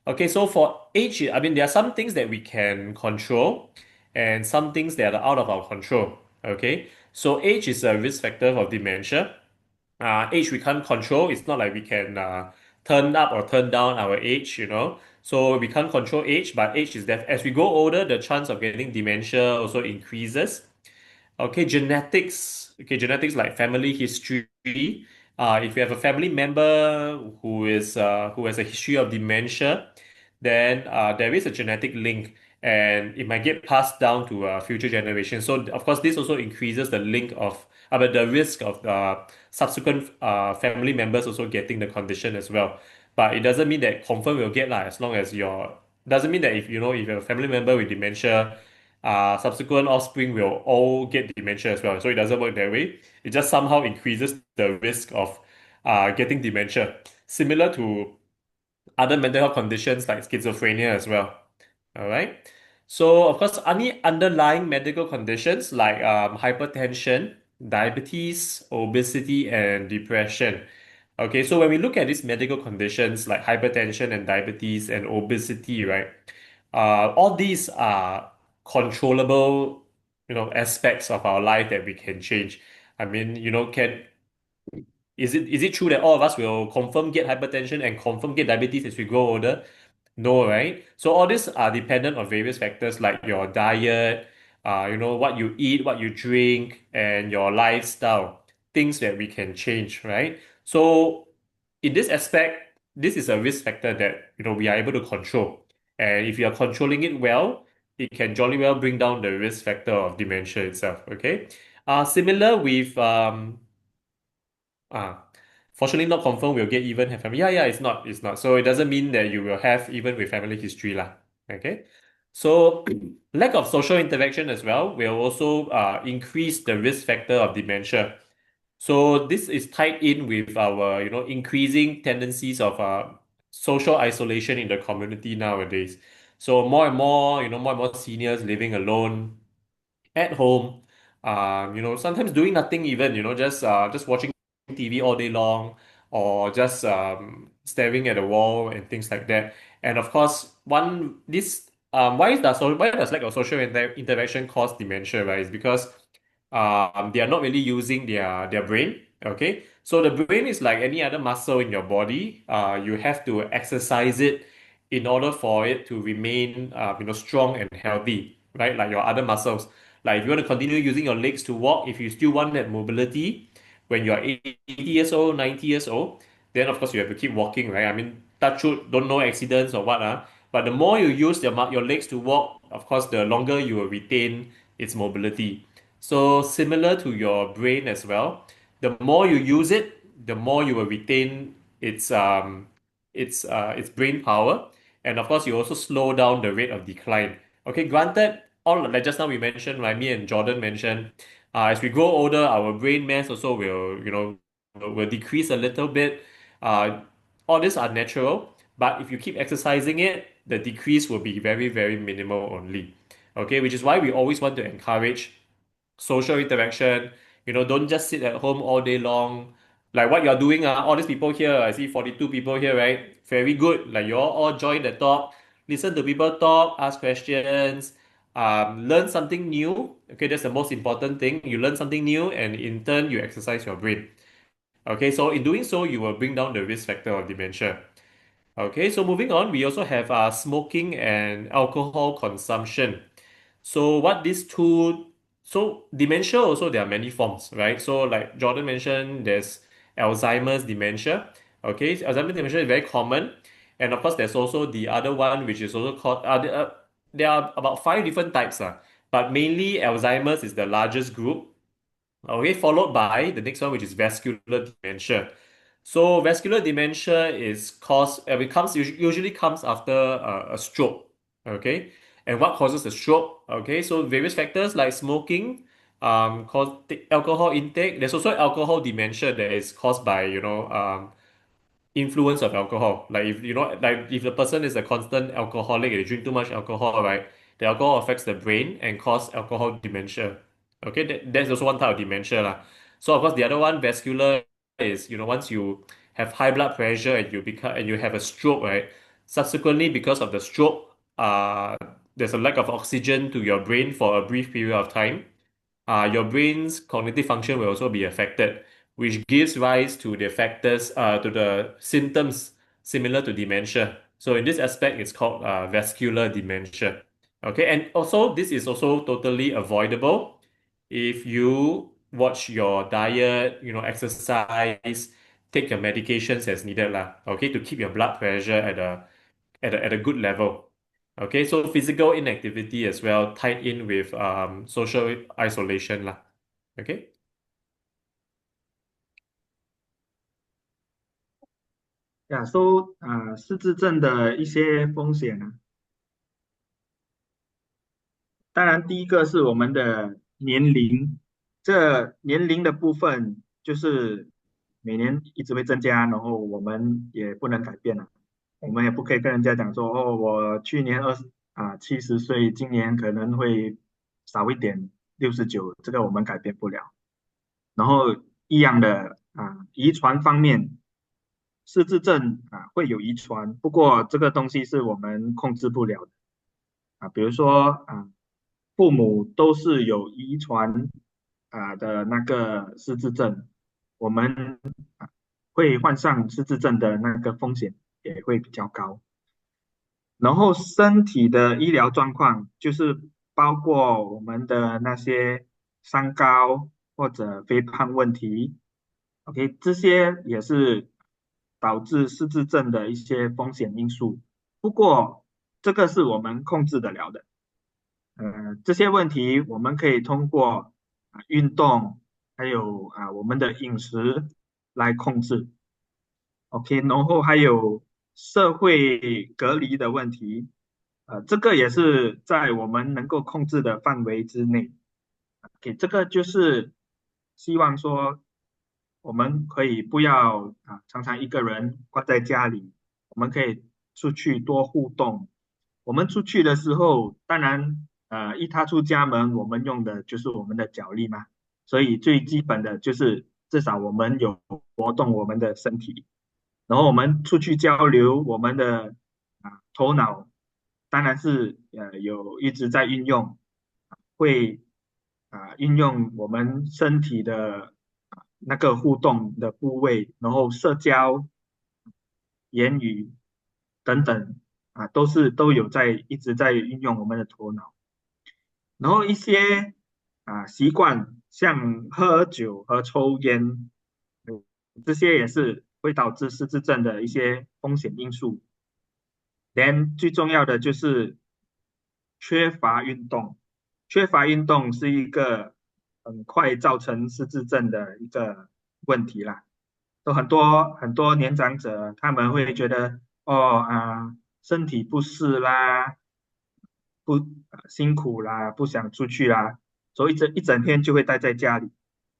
A: Okay, so for age, I mean, there are some things that we can control and some things that are out of our control. Okay, so age is a risk factor of dementia. Age we can't control. It's not like we can turn up or turn down our age. So we can't control age, but age is that as we go older, the chance of getting dementia also increases. Okay, genetics. Okay, genetics like family history. If you have a family member who has a history of dementia, then there is a genetic link, and it might get passed down to future generations. So of course, this also increases the link of, but the risk of subsequent family members also getting the condition as well. But it doesn't mean that confirm will get lah, as long as your doesn't mean that if you have a family member with dementia, subsequent offspring will all get dementia as well. So it doesn't work that way. It just somehow increases the risk of getting dementia, similar to other mental health conditions like schizophrenia as well. All right. So, of course, any underlying medical conditions like hypertension, diabetes, obesity, and depression. Okay, so when we look at these medical conditions like hypertension and diabetes and obesity, right? All these are controllable, aspects of our life that we can change. I mean, can is it true that all of us will confirm get hypertension and confirm get diabetes as we grow older? No, right? So all these are dependent on various factors like your diet, what you eat, what you drink, and your lifestyle, things that we can change, right? So in this aspect, this is a risk factor that we are able to control. And if you are controlling it well, it can jolly well bring down the risk factor of dementia itself. Okay. Similar with Ah, fortunately not confirmed we'll get even have family. Yeah, it's not. So it doesn't mean that you will have even with family history lah. Okay. So lack of social interaction as well will also increase the risk factor of dementia. So this is tied in with our, increasing tendencies of social isolation in the community nowadays. So more and more seniors living alone at home, sometimes doing nothing even, just watching TV all day long or just staring at the wall and things like that. And of course, why does lack of social interaction cause dementia, right? It's because they are not really using their brain. Okay, so the brain is like any other muscle in your body. You have to exercise it in order for it to remain, strong and healthy, right? Like your other muscles. Like if you want to continue using your legs to walk, if you still want that mobility when you're 80 years old, 90 years old, then of course you have to keep walking, right? I mean, touch wood, don't know accidents or what, but the more you use your legs to walk, of course, the longer you will retain its mobility. So similar to your brain as well, the more you use it, the more you will retain its brain power, and of course you also slow down the rate of decline. Okay, granted, all like just now we mentioned, right? Me and Jordan mentioned, as we grow older, our brain mass also will decrease a little bit. Uh, all these are natural, but if you keep exercising it, the decrease will be very, very minimal only. Okay, which is why we always want to encourage social interaction. Don't just sit at home all day long. Like what you're doing, all these people here, I see 42 people here, right? Very good. Like you all join the talk, listen to people talk, ask questions, learn something new. Okay, that's the most important thing. You learn something new, and in turn, you exercise your brain. Okay, so in doing so, you will bring down the risk factor of dementia. Okay, so moving on, we also have smoking and alcohol consumption. So what these two, so dementia also there are many forms, right? So like Jordan mentioned, there's Alzheimer's dementia. Okay, so Alzheimer's dementia is very common, and of course there's also the other one which is also called. There are about five different types, but mainly Alzheimer's is the largest group. Okay, followed by the next one, which is vascular dementia. So vascular dementia is caused, usually comes after a stroke. Okay, and what causes a stroke? Okay, so various factors like smoking, alcohol intake. There's also alcohol dementia that is caused by influence of alcohol. Like if you know, like if the person is a constant alcoholic, they drink too much alcohol, right? The alcohol affects the brain and cause alcohol dementia. Okay, that's also one type of dementia lah. So of course the other one, vascular, is once you have high blood pressure and you have a stroke, right? Subsequently, because of the stroke, there's a lack of oxygen to your brain for a brief period of time. Your brain's cognitive function will also be affected, which gives rise to the factors, to the symptoms similar to dementia. So in this aspect, it's called vascular dementia. Okay, and also this is also totally avoidable if you watch your diet, exercise, take your medications as needed lah. Okay, to keep your blood pressure at a good level. Okay, so physical inactivity as well tied in with social isolation lah. Okay.
B: 呀，说失智症的一些风险啊，当然第一个是我们的年龄，这年龄的部分就是每年一直会增加，然后我们也不能改变了，我们也不可以跟人家讲说哦，我去年70岁，今年可能会少一点69，这个我们改变不了。然后一样的遗传方面，失智症会有遗传，不过这个东西是我们控制不了的比如说父母都是有遗传的那个失智症，我们会患上失智症的那个风险也会比较高。然后身体的医疗状况就是包括我们的那些三高或者肥胖问题，OK，这些也是导致失智症的一些风险因素。不过这个是我们控制得了的，这些问题我们可以通过运动，还有我们的饮食来控制。OK，然后还有社会隔离的问题，这个也是在我们能够控制的范围之内。OK，这个就是希望说我们可以不要常常一个人关在家里，我们可以出去多互动。我们出去的时候，当然一踏出家门，我们用的就是我们的脚力嘛，所以最基本的就是至少我们有活动我们的身体。然后我们出去交流，我们的头脑当然是有一直在运用，会运用我们身体的那个互动的部位，然后社交、言语等等都有一直在运用我们的头脑。然后一些习惯，像喝酒和抽烟，这些也是会导致失智症的一些风险因素。连最重要的就是缺乏运动，缺乏运动是一个很快造成失智症的一个问题啦。都很多很多年长者他们会觉得身体不适啦，不辛苦啦，不想出去啦，所以一整天就会待在家里，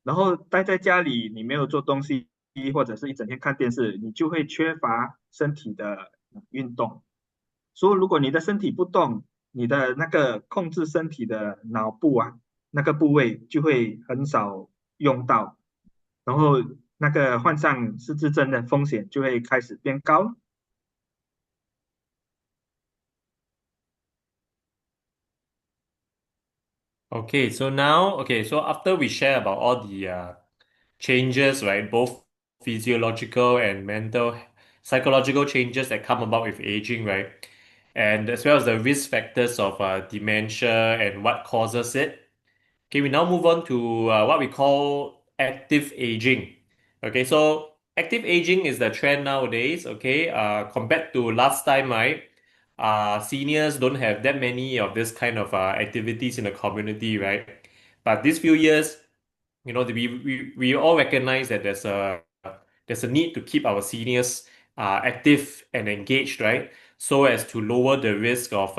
B: 然后待在家里你没有做东西，或者是一整天看电视，你就会缺乏身体的运动。所以如果你的身体不动，你的那个控制身体的脑部那个部位就会很少用到，然后那个患上失智症的风险就会开始变高。
A: Okay, so now, okay, so after we share about all the changes, right, both physiological and mental, psychological changes that come about with aging, right? And as well as the risk factors of dementia and what causes it. Okay, we now move on to what we call active aging. Okay, so active aging is the trend nowadays. Okay, compared to last time, right? Seniors don't have that many of this kind of activities in the community, right? But these few years, we all recognize that there's a need to keep our seniors active and engaged, right? So as to lower the risk of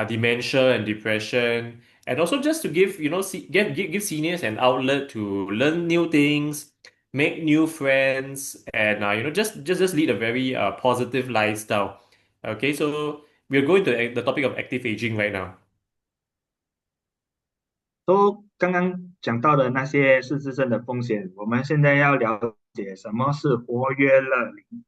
A: dementia and depression, and also just to give give seniors an outlet to learn new things, make new friends, and just lead a very positive lifestyle. Okay, so we're going to the topic of active aging right now.
B: 都刚刚讲到的那些失智症的风险，我们现在要了解什么是活跃乐龄。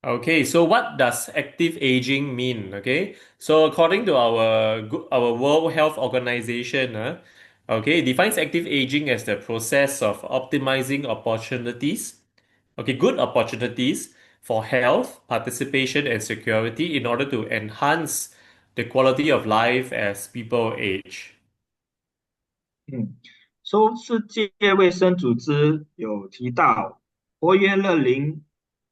A: Okay, so what does active aging mean? Okay, so according to our World Health Organization, okay, it defines active aging as the process of optimizing opportunities, okay, good opportunities for health, participation, and security in order to enhance the quality of life as people age.
B: 嗯，说世界卫生组织有提到，活跃乐龄、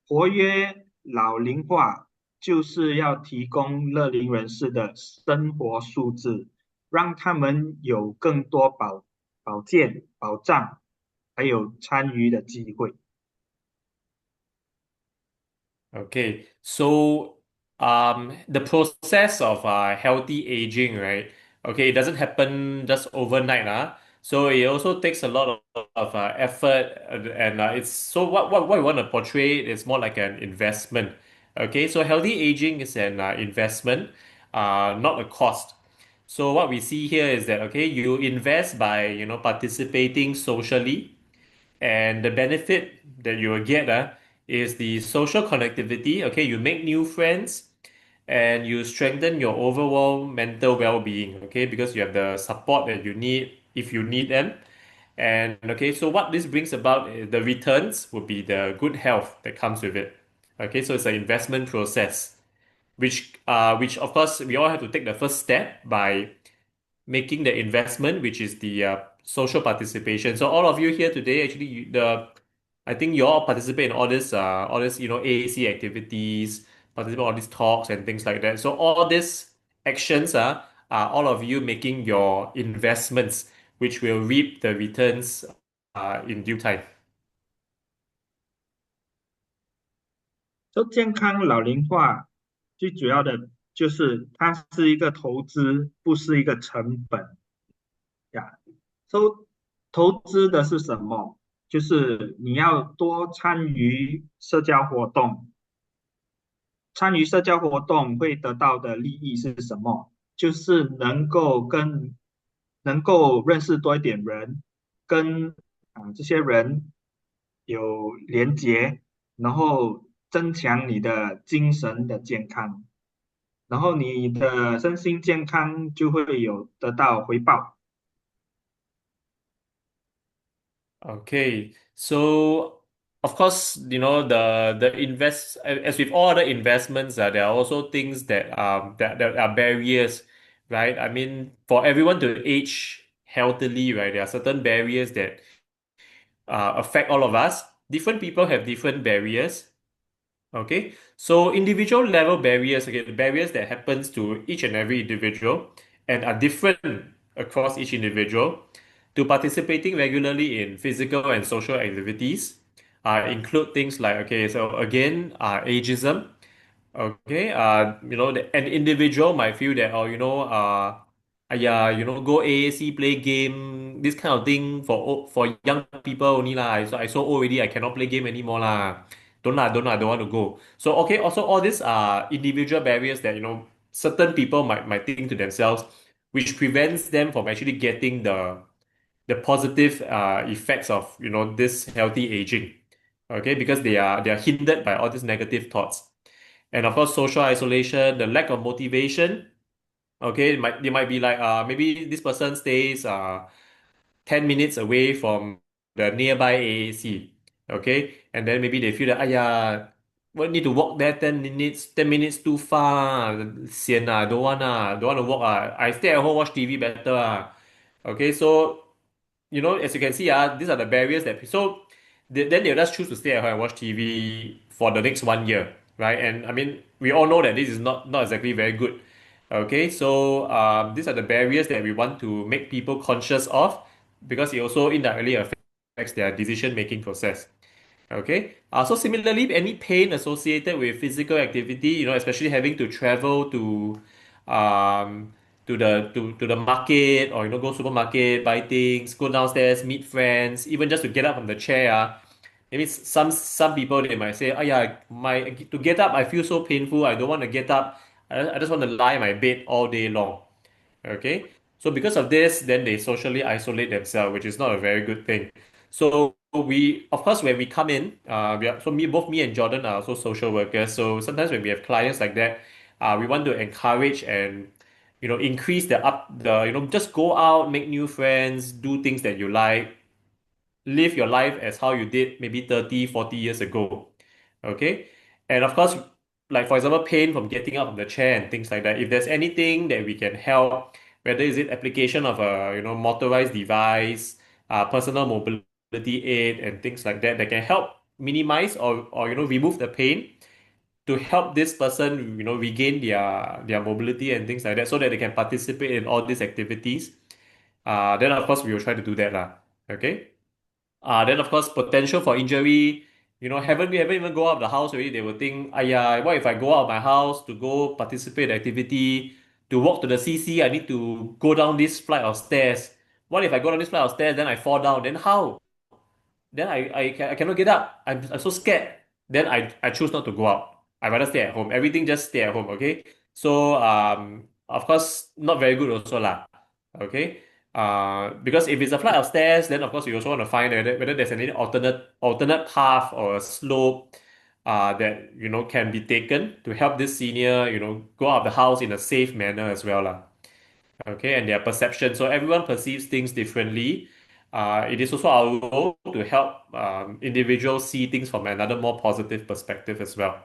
B: 活跃老龄化，就是要提供乐龄人士的生活素质，让他们有更多保健、保障，还有参与的机会。
A: Okay, so the process of healthy aging, right? Okay, it doesn't happen just overnight, So it also takes a lot of effort, and it's so what we want to portray is more like an investment. Okay, so healthy aging is an investment, not a cost. So what we see here is that okay, you invest by participating socially, and the benefit that you will get is the social connectivity. Okay, you make new friends and you strengthen your overall mental well-being. Okay, because you have the support that you need if you need them. And okay, so what this brings about, the returns would be the good health that comes with it. Okay, so it's an investment process, which of course we all have to take the first step by making the investment, which is the social participation. So all of you here today, actually, I think you all participate in all this AAC activities, participate in all these talks and things like that. So all these actions are all of you making your investments, which will reap the returns in due time.
B: 说健康老龄化最主要的就是它是一个投资，不是一个成本呀。说投资的是什么？就是你要多参与社交活动，参与社交活动会得到的利益是什么？就是能够认识多一点人，跟这些人有连结，然后增强你的精神的健康，然后你的身心健康就会有得到回报。
A: Okay, so of course, the invest as with all other investments, there are also things that are barriers, right? I mean, for everyone to age healthily, right, there are certain barriers that affect all of us. Different people have different barriers. Okay, so individual level barriers, okay, the barriers that happens to each and every individual and are different across each individual to participating regularly in physical and social activities include things like, okay, so again, ageism. Okay, an individual might feel that, oh, yeah, go AAC, play game, this kind of thing for young people only lah. I so old already, I cannot play game anymore lah. Don't want to go. So okay, also all these are individual barriers that certain people might think to themselves, which prevents them from actually getting the positive effects of this healthy aging. Okay, because they are hindered by all these negative thoughts. And of course, social isolation, the lack of motivation. Okay, they might be like maybe this person stays 10 minutes away from the nearby AAC. Okay, and then maybe they feel that, what need to walk there 10 minutes, 10 minutes too far. Sian don't want to walk I stay at home watch TV better Okay, so as you can see, these are the barriers then they'll just choose to stay at home and watch TV for the next 1 year, right? And I mean, we all know that this is not exactly very good. Okay, so these are the barriers that we want to make people conscious of because it also indirectly affects their decision-making process. Okay. So similarly, any pain associated with physical activity, especially having to travel um, to the market or go supermarket, buy things, go downstairs, meet friends, even just to get up from the chair. Maybe some people they might say, my to get up I feel so painful. I don't want to get up. I just want to lie in my bed all day long. Okay. So because of this, then they socially isolate themselves, which is not a very good thing. So of course, when we come in, both me and Jordan are also social workers. So sometimes when we have clients like that, we want to encourage and increase just go out, make new friends, do things that you like, live your life as how you did maybe 30, 40 years ago. Okay. And of course, like for example, pain from getting up from the chair and things like that. If there's anything that we can help, whether is it application of a motorized device, personal mobility aid and things like that can help minimize or remove the pain to help this person regain their mobility and things like that so that they can participate in all these activities. Then of course we will try to do that lah. Okay. Then of course potential for injury. Haven't we haven't even go out of the house already? They will think, what if I go out of my house to go participate in activity, to walk to the CC, I need to go down this flight of stairs. What if I go down this flight of stairs, then I fall down? Then how? Then I cannot get up. I'm so scared. Then I choose not to go out. I rather stay at home. Everything just stay at home. Okay. So of course not very good also lah. Okay. Because if it's a flight of stairs, then of course you also want to find whether there's any alternate path or a slope that can be taken to help this senior go out of the house in a safe manner as well lah. Okay, and their perception. So everyone perceives things differently. It is also our role to help individuals see things from another more positive perspective as well.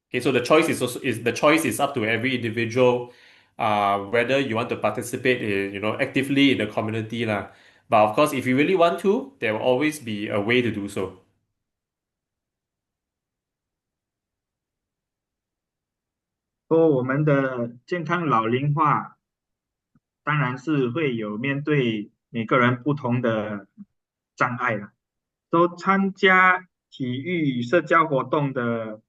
A: Okay, so the choice is up to every individual, whether you want to participate in, actively in the community lah. But of course, if you really want to, there will always be a way to do so.
B: 我们的健康老龄化当然是会有面对每个人不同的障碍了。都参加体育社交活动的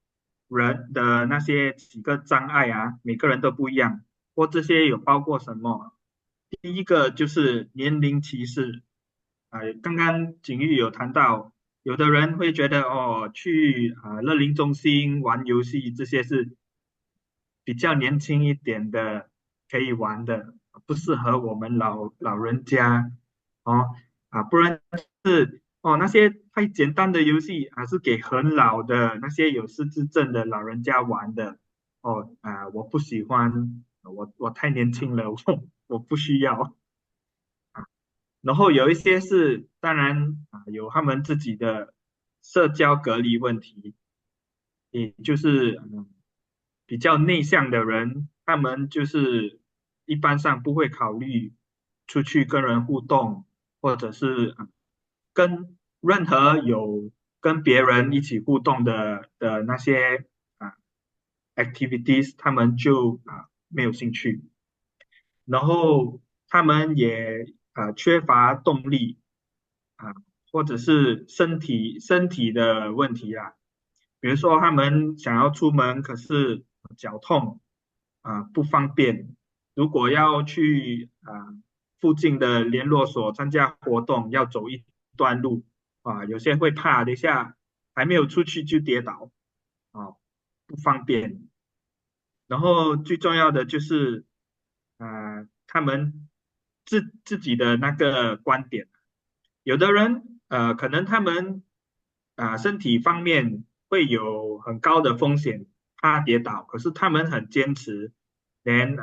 B: 人的那些几个障碍啊，每个人都不一样。或这些有包括什么？第一个就是年龄歧视刚刚景玉有谈到，有的人会觉得去乐龄中心玩游戏这些是比较年轻一点的可以玩的，不适合我们老人家哦不然是那些太简单的游戏是给很老的那些有失智症的老人家玩的我不喜欢，我太年轻了，我不需要。然后有一些是当然有他们自己的社交隔离问题，也就是比较内向的人，他们就是一般上不会考虑出去跟人互动，或者是跟任何有跟别人一起互动的那些啊 activities，他们就没有兴趣。然后他们也缺乏动力啊，或者是身体的问题啦，比如说他们想要出门，可是脚痛不方便，如果要去附近的联络所参加活动，要走一段路有些会怕，等一下还没有出去就跌倒不方便。然后最重要的就是他们自己的那个观点，有的人可能他们身体方面会有很高的风险，怕跌倒，可是他们很坚持，连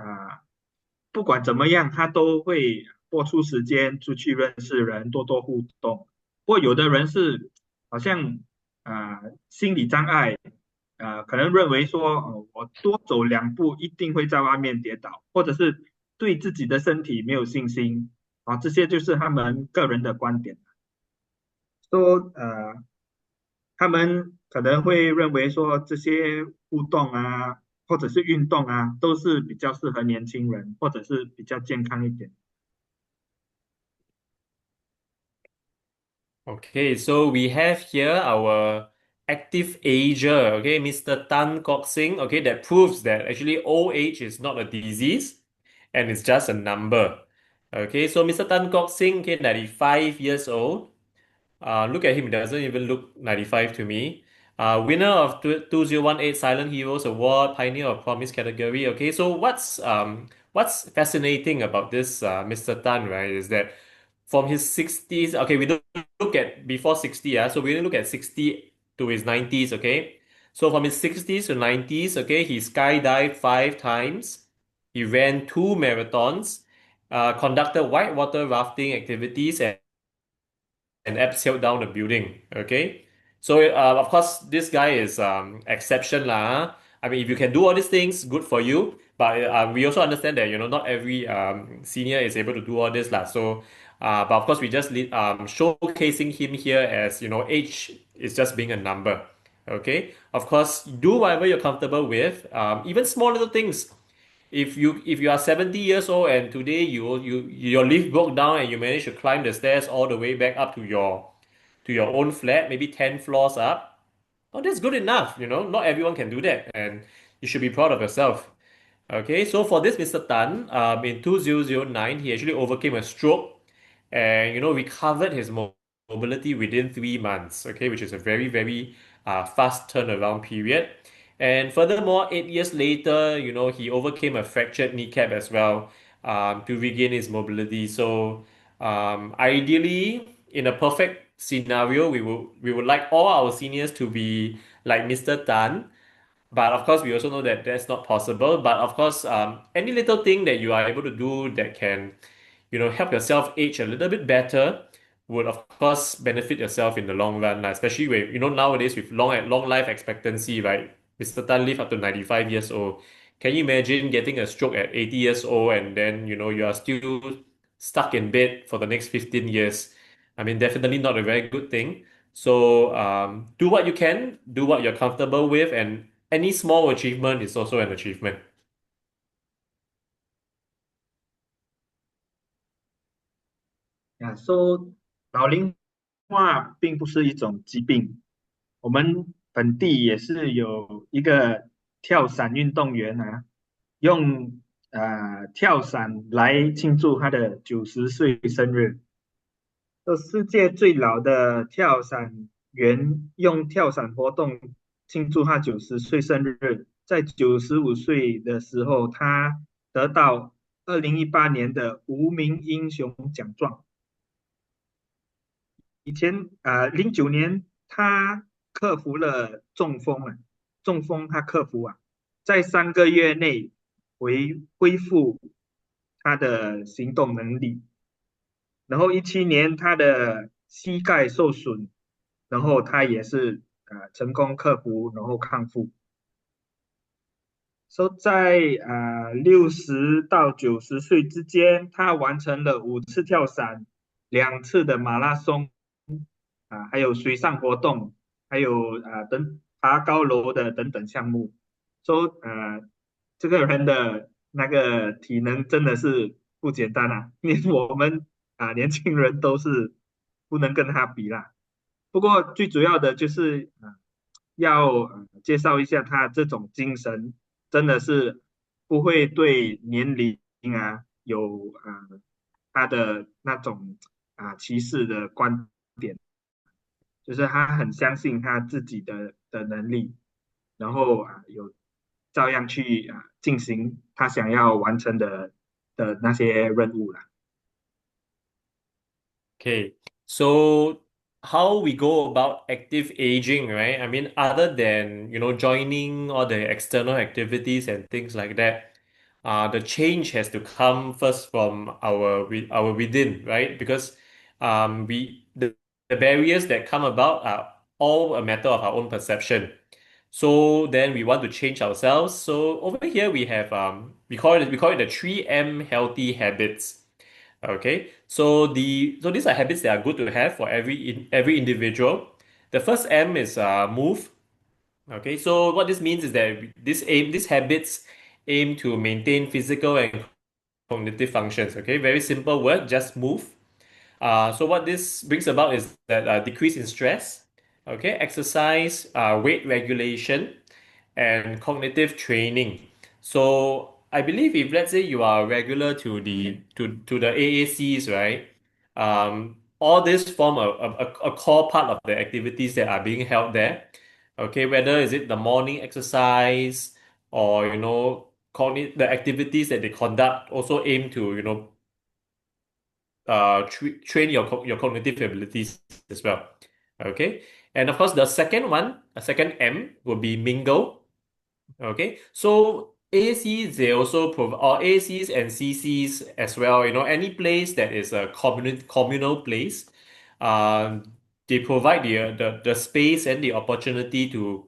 B: 不管怎么样，他都会播出时间出去认识人，多多互动。不过有的人是好像心理障碍，可能认为说，我多走2步一定会在外面跌倒，或者是对自己的身体没有信心这些就是他们个人的观点。说他们可能会认为说这些互动或者是运动都是比较适合年轻人，或者是比较健康一点。
A: Okay, so we have here our active ager, okay, Mr. Tan Kok Sing, okay, that proves that actually old age is not a disease and it's just a number. Okay, so Mr. Tan Kok Sing, okay, 95 years old. Look at him, he doesn't even look 95 to me. Winner of 2018 Silent Heroes Award, Pioneer of Promise category. Okay, so what's fascinating about this Mr. Tan, right, is that from his 60s, okay, we don't look at before 60, so we only look at 60 to his 90s, okay? So from his 60s to 90s, okay, he skydived 5 times, he ran 2 marathons, conducted whitewater rafting activities, and abseiled down the building. Okay, so of course this guy is exception lah. I mean, if you can do all these things, good for you. But we also understand that not every senior is able to do all this lah. So, but of course we just showcasing him here as age is just being a number. Okay, of course do whatever you're comfortable with. Even small little things, if you are 70 years old and today your lift broke down and you managed to climb the stairs all the way back up to your own flat, maybe 10 floors up, oh, that's good enough. Not everyone can do that, and you should be proud of yourself. Okay, so for this Mr. Tan, in 2009, he actually overcame a stroke and recovered his mobility within 3 months. Okay, which is a very very fast turnaround period. And furthermore, 8 years later, he overcame a fractured kneecap as well to regain his mobility. So, ideally, in a perfect scenario, we would like all our seniors to be like Mr. Tan, but of course, we also know that that's not possible. But of course, any little thing that you are able to do that can, help yourself age a little bit better would of course benefit yourself in the long run, lah. Especially when nowadays with long life expectancy, right? Mr. Tan live up to 95 years old. Can you imagine getting a stroke at 80 years old and then you are still stuck in bed for the next 15 years? I mean, definitely not a very good thing. So do what you can, do what you're comfortable with, and any small achievement is also an achievement.
B: So 老龄化并不是一种疾病，我们本地也是有一个跳伞运动员用跳伞来庆祝他的90岁生日。世界最老的跳伞员用跳伞活动庆祝他90岁生日，在95岁的时候，他得到2018年的无名英雄奖状。以前09年他克服了中风中风他克服在3个月内恢复他的行动能力。然后17年他的膝盖受损，然后他也是成功克服，然后康复。在60到90岁之间，他完成了5次跳伞、2次的马拉松还有水上活动，还有爬高楼的等等项目。这个人的那个体能真的是不简单连我们年轻人都是不能跟他比啦。不过最主要的就是要介绍一下他这种精神，真的是不会对年龄有他的那种歧视的观点，就是他很相信他自己的能力，然后有照样去进行他想要完成的那些任务啦。
A: Okay, so how we go about active aging, right? I mean, other than, joining all the external activities and things like that, the change has to come first from our within, right? Because the barriers that come about are all a matter of our own perception. So then we want to change ourselves. So over here we have we call it the 3M healthy habits. Okay, so these are habits that are good to have for every individual. The first M is move. Okay, so what this means is that these habits aim to maintain physical and cognitive functions. Okay, very simple word, just move. So what this brings about is that decrease in stress, okay, exercise, weight regulation, and cognitive training. So I believe if let's say you are regular to the AACs, right? All this form a core part of the activities that are being held there. Okay, whether is it the morning exercise or the activities that they conduct also aim to train your cognitive abilities as well. Okay, and of course the second one, a second M will be mingle. Okay, so ACs they also provide, or ACs and CCs as well. Any place that is a communal place, they provide the space and the opportunity to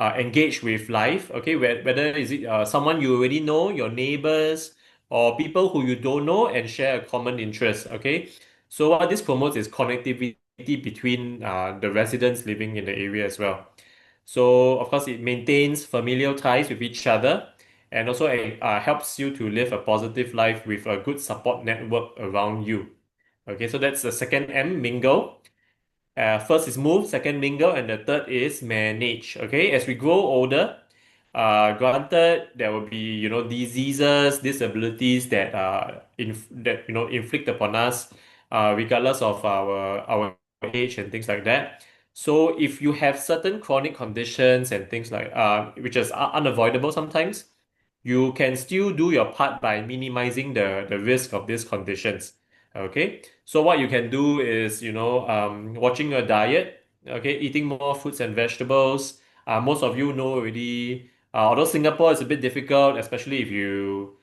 A: engage with life. Okay, whether is it someone you already know, your neighbors, or people who you don't know and share a common interest. Okay, so what this promotes is connectivity between the residents living in the area as well. So of course, it maintains familial ties with each other and also helps you to live a positive life with a good support network around you. Okay, so that's the second M, mingle. First is move, second mingle, and the third is manage. Okay, as we grow older, granted there will be diseases, disabilities that inflict upon us, regardless of our age and things like that. So if you have certain chronic conditions and things like which is unavoidable sometimes, you can still do your part by minimizing the risk of these conditions. Okay, so what you can do is, watching your diet, okay, eating more fruits and vegetables. Most of you know already, although Singapore is a bit difficult, especially if you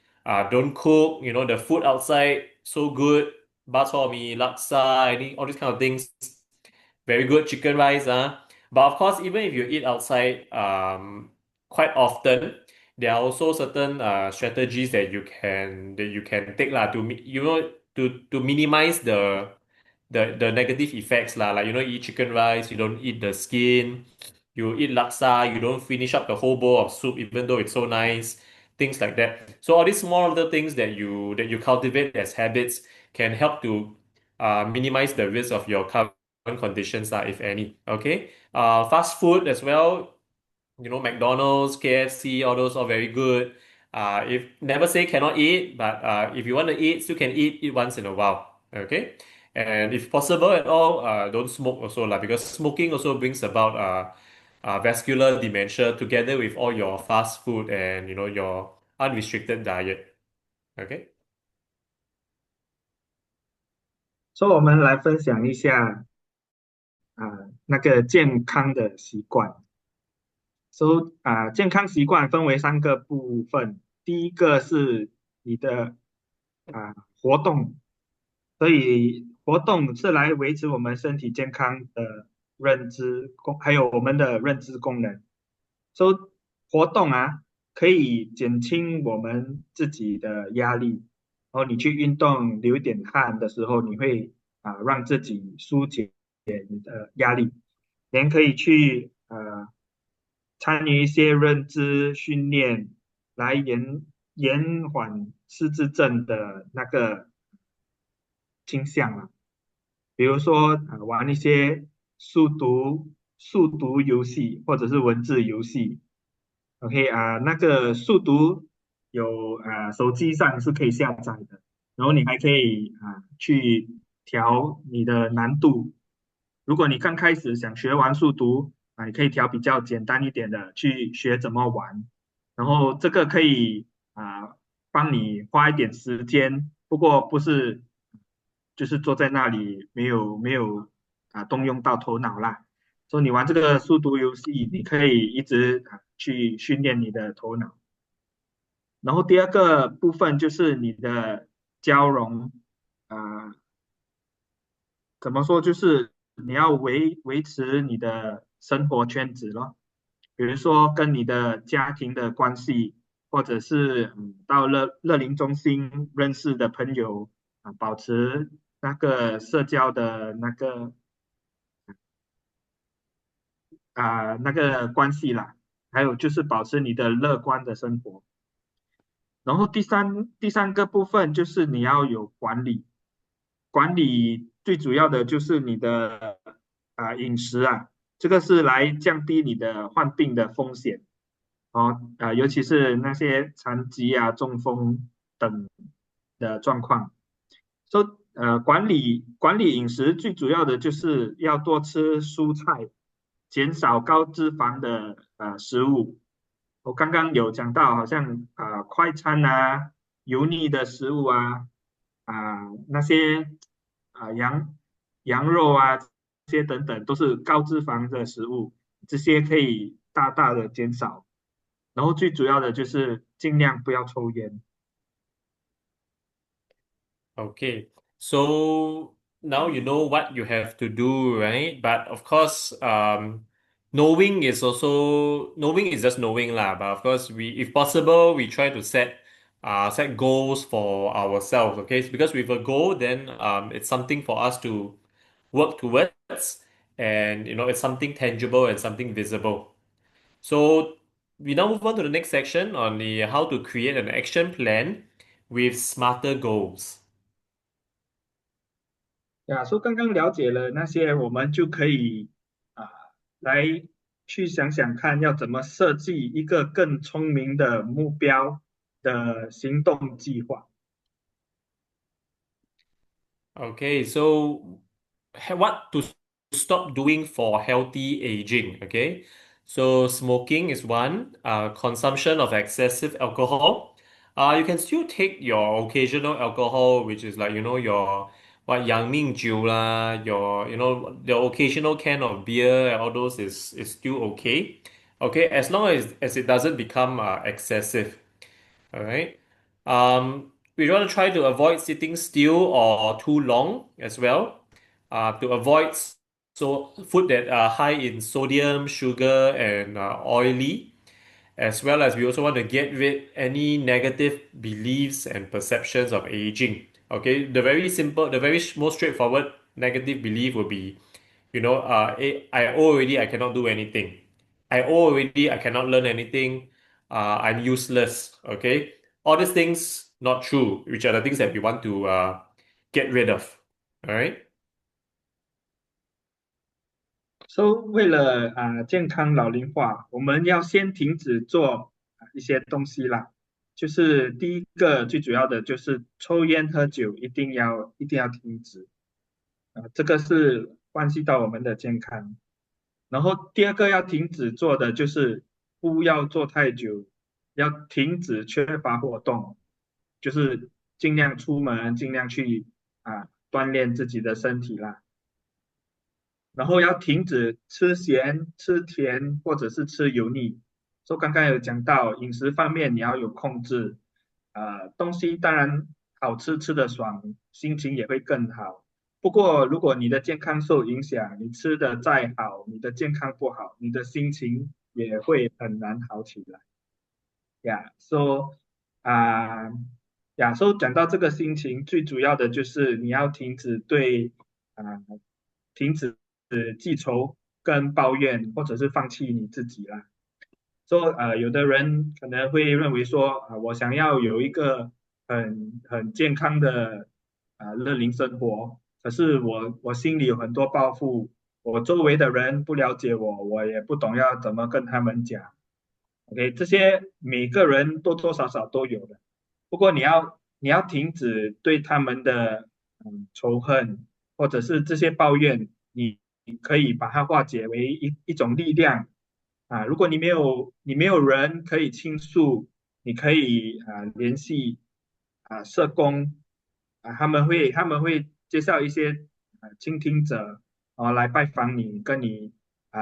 A: don't cook, the food outside so good, bak chor mee, laksa, all these kind of things very good chicken rice. But of course, even if you eat outside quite often, there are also certain strategies that you can take lah to minimize the negative effects lah. Like you eat chicken rice, you don't eat the skin. You eat laksa, you don't finish up the whole bowl of soup, even though it's so nice. Things like that. So all these small little things that you cultivate as habits can help to minimize the risk of your current conditions, if any. Okay. Fast food as well. McDonald's, KFC, all those are very good. If never say cannot eat, but if you want to eat, still can eat once in a while. Okay. And if possible at all, don't smoke also lah, because smoking also brings about vascular dementia together with all your fast food and your unrestricted diet. Okay.
B: 所以我们来分享一下那个健康的习惯。健康习惯分为三个部分，第一个是你的活动，所以活动是来维持我们身体健康的还有我们的认知功能。活动可以减轻我们自己的压力，然后你去运动流一点汗的时候，你会让自己疏解你的压力。人可以去参与一些认知训练，来延缓失智症的那个倾向比如说玩一些速读游戏或者是文字游戏。OK 那个速读有手机上是可以下载的，然后你还可以去调你的难度。如果你刚开始想学玩速读你可以调比较简单一点的去学怎么玩，然后这个可以帮你花一点时间，不过不是就是坐在那里没有动用到头脑啦。所以你玩这个速读游戏，你可以一直去训练你的头脑。然后第二个部分就是你的交融，啊、怎么说？就是你要维持你的生活圈子咯，比如说跟你的家庭的关系，或者是到乐龄中心认识的朋友保持那个社交的那个关系啦，还有就是保持你的乐观的生活。然后第三个部分就是你要有管理，管理最主要的就是你的饮食啊，这个是来降低你的患病的风险尤其是那些残疾中风等的状况。管理饮食最主要的就是要多吃蔬菜，减少高脂肪的食物。我刚刚有讲到，好像快餐油腻的食物那些羊肉这些等等，都是高脂肪的食物，这些可以大大的减少。然后最主要的就是尽量不要抽烟。
A: Okay, so now you know what you have to do, right? But of course, knowing is just knowing lah. But of course, if possible, we try to set goals for ourselves. Okay, because with a goal, then it's something for us to work towards, and it's something tangible and something visible. So we now move on to the next section on the how to create an action plan with smarter goals.
B: 所以刚刚了解了那些，我们就可以啊来去想想看，要怎么设计一个更聪明的目标的行动计划。
A: Okay, so what to stop doing for healthy aging? Okay, so smoking is one, consumption of excessive alcohol. You can still take your occasional alcohol, which is like, your what Yang Ming Jiu lah, the occasional can of beer, and all those is still okay. Okay, as long as it doesn't become excessive. All right. We want to try to avoid sitting still or too long as well. To avoid food that are high in sodium, sugar, and oily, as well as we also want to get rid any negative beliefs and perceptions of aging. Okay, the very most straightforward negative belief would be, I old already, I cannot do anything. I old already, I cannot learn anything. I'm useless. Okay, all these things not true, which are the things that we want to get rid of. All right.
B: 为了健康老龄化，我们要先停止做一些东西啦。就是第一个最主要的就是抽烟喝酒一定要停止这个是关系到我们的健康。然后第二个要停止做的就是不要做太久，要停止缺乏活动，就是尽量出门，尽量去锻炼自己的身体啦。然后要停止吃咸、吃甜或者是吃油腻。刚刚有讲到饮食方面你要有控制，东西当然好吃吃得爽，心情也会更好。不过如果你的健康受影响，你吃的再好，你的健康不好，你的心情也会很难好起来。啊讲到这个心情，最主要的就是你要啊、停止记仇跟抱怨，或者是放弃你自己啦。有的人可能会认为说我想要有一个很健康的乐龄生活，可是我心里有很多抱负，我周围的人不了解我，我也不懂要怎么跟他们讲。OK，这些每个人多多少少都有的。不过你要停止对他们的仇恨，或者是这些抱怨，你可以把它化解为一种力量如果你没有人可以倾诉，你可以联系社工他们会介绍一些倾听者来拜访你，跟你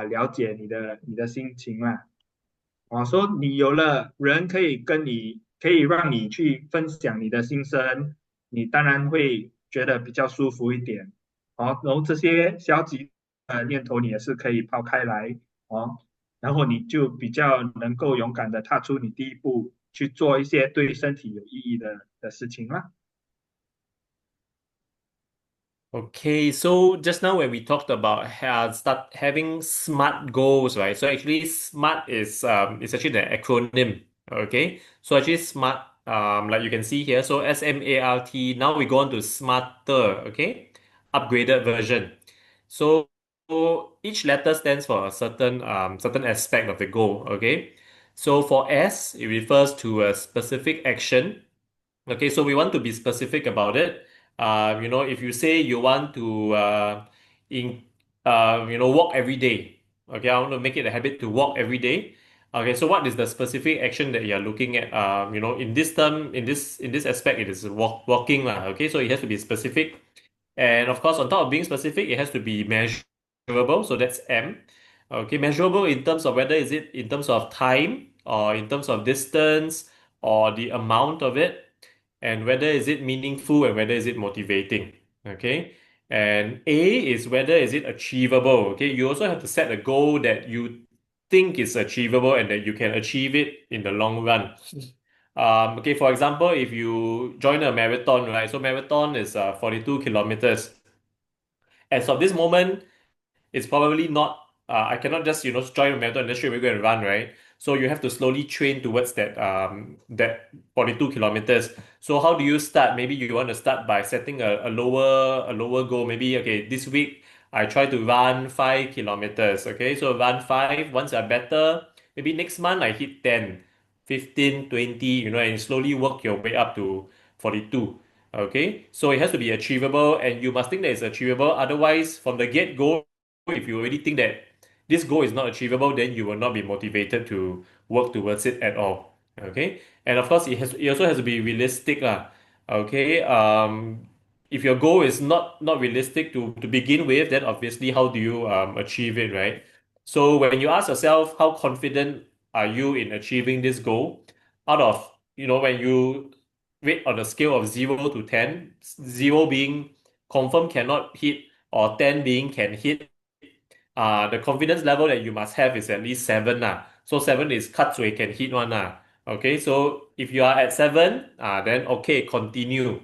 B: 了解你的心情啦。说你有了人可以可以让你去分享你的心声，你当然会觉得比较舒服一点。哦，然后这些消极念头你也是可以抛开来哦，然后你就比较能够勇敢的踏出你第一步，去做一些对身体有意义的事情啦。
A: Okay, so just now when we talked about start having SMART goals, right? So actually, SMART is actually the acronym. Okay, so actually SMART, like you can see here, so SMART. Now we go on to smarter. Okay, upgraded version. So each letter stands for a certain aspect of the goal. Okay, so for S, it refers to a specific action. Okay, so we want to be specific about it. If you say you want to in walk every day. Okay, I want to make it a habit to walk every day. Okay, so what is the specific action that you're looking at? In this term, in this aspect, it is walking lah. Okay, so it has to be specific, and of course, on top of being specific, it has to be measurable. So that's M. Okay, measurable in terms of whether is it in terms of time or in terms of distance or the amount of it, and whether is it meaningful and whether is it motivating. Okay, and A is whether is it achievable. Okay, you also have to set a goal that you think is achievable and that you can achieve it in the long run. Okay, for example, if you join a marathon, right? So marathon is 42 kilometers. As of this moment, it's probably not. I cannot just join a marathon and then straight away go and run, right? So you have to slowly train towards that 42 kilometers. So how do you start? Maybe you want to start by setting a lower goal. Maybe okay, this week I try to run 5 kilometers. Okay, so run five. Once I'm better, maybe next month I hit 10, 15, 20. And slowly work your way up to 42. Okay, so it has to be achievable, and you must think that it's achievable. Otherwise, from the get go, if you already think that this goal is not achievable, then you will not be motivated to work towards it at all. Okay, and of course, it also has to be realistic, lah. Okay, if your goal is not realistic to begin with, then obviously how do you achieve it, right? So when you ask yourself how confident are you in achieving this goal, out of when you rate on a scale of 0 to 10, 0 being confirm cannot hit or 10 being can hit, the confidence level that you must have is at least 7 lah. So 7 is cut so it can hit one lah. Okay, so if you are at 7, then okay, continue.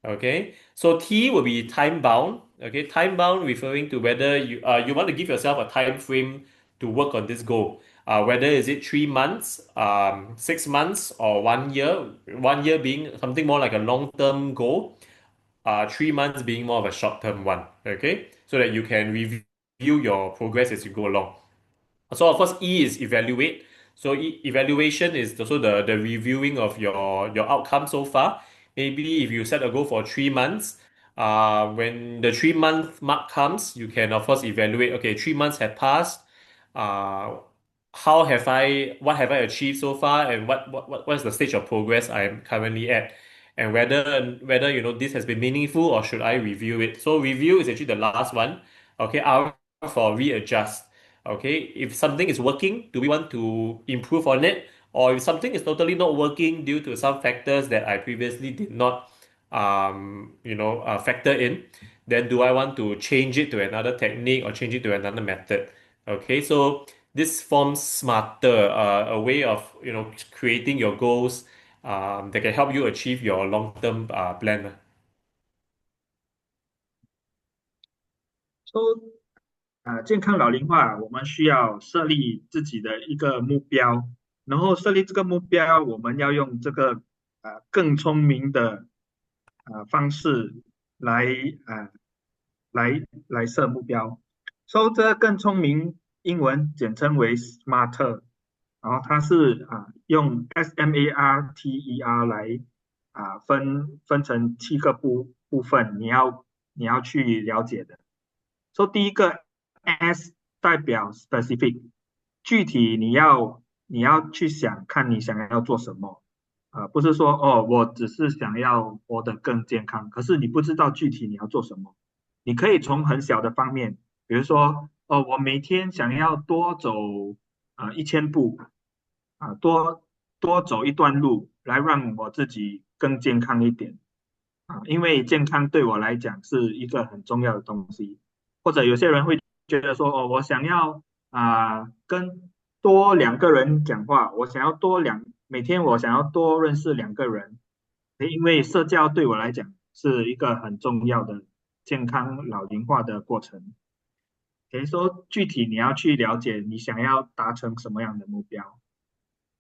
A: Okay, so T will be time bound. Okay, time bound referring to whether you want to give yourself a time frame to work on this goal. Whether is it 3 months, 6 months, or 1 year. 1 year being something more like a long-term goal. 3 months being more of a short-term one. Okay, so that you can review your progress as you go along. So of course, E is evaluate. So evaluation is also the reviewing of your outcome so far. Maybe if you set a goal for 3 months, when the 3 month mark comes, you can of course evaluate. Okay, 3 months have passed. Uh, what have I achieved so far, and what is the stage of progress I am currently at, and whether this has been meaningful or should I review it. So review is actually the last one. Okay, R for readjust. Okay, if something is working, do we want to improve on it? Or if something is totally not working due to some factors that I previously did not, factor in, then do I want to change it to another technique or change it to another method? Okay, so this forms smarter, a way of creating your goals that can help you achieve your long-term plan.
B: So 健康老龄化，我们需要设立自己的一个目标，然后设立这个目标，我们要用这个更聪明的方式来呃来设目标。So 这个更聪明，英文简称为 smarter，然后它是用 SMARTER 来分成7个部分，你要去了解的。So 第一个 S 代表 specific，具体你要去想看你想要做什么，不是说哦我只是想要活得更健康，可是你不知道具体你要做什么。你可以从很小的方面，比如说哦我每天想要多走1000步多走一段路，来让我自己更健康一点因为健康对我来讲是一个很重要的东西。或者有些人会觉得说，哦，我想要跟多两个人讲话，我想要每天我想要多认识两个人，因为社交对我来讲是一个很重要的健康老龄化的过程。可以说具体你要去了解你想要达成什么样的目标。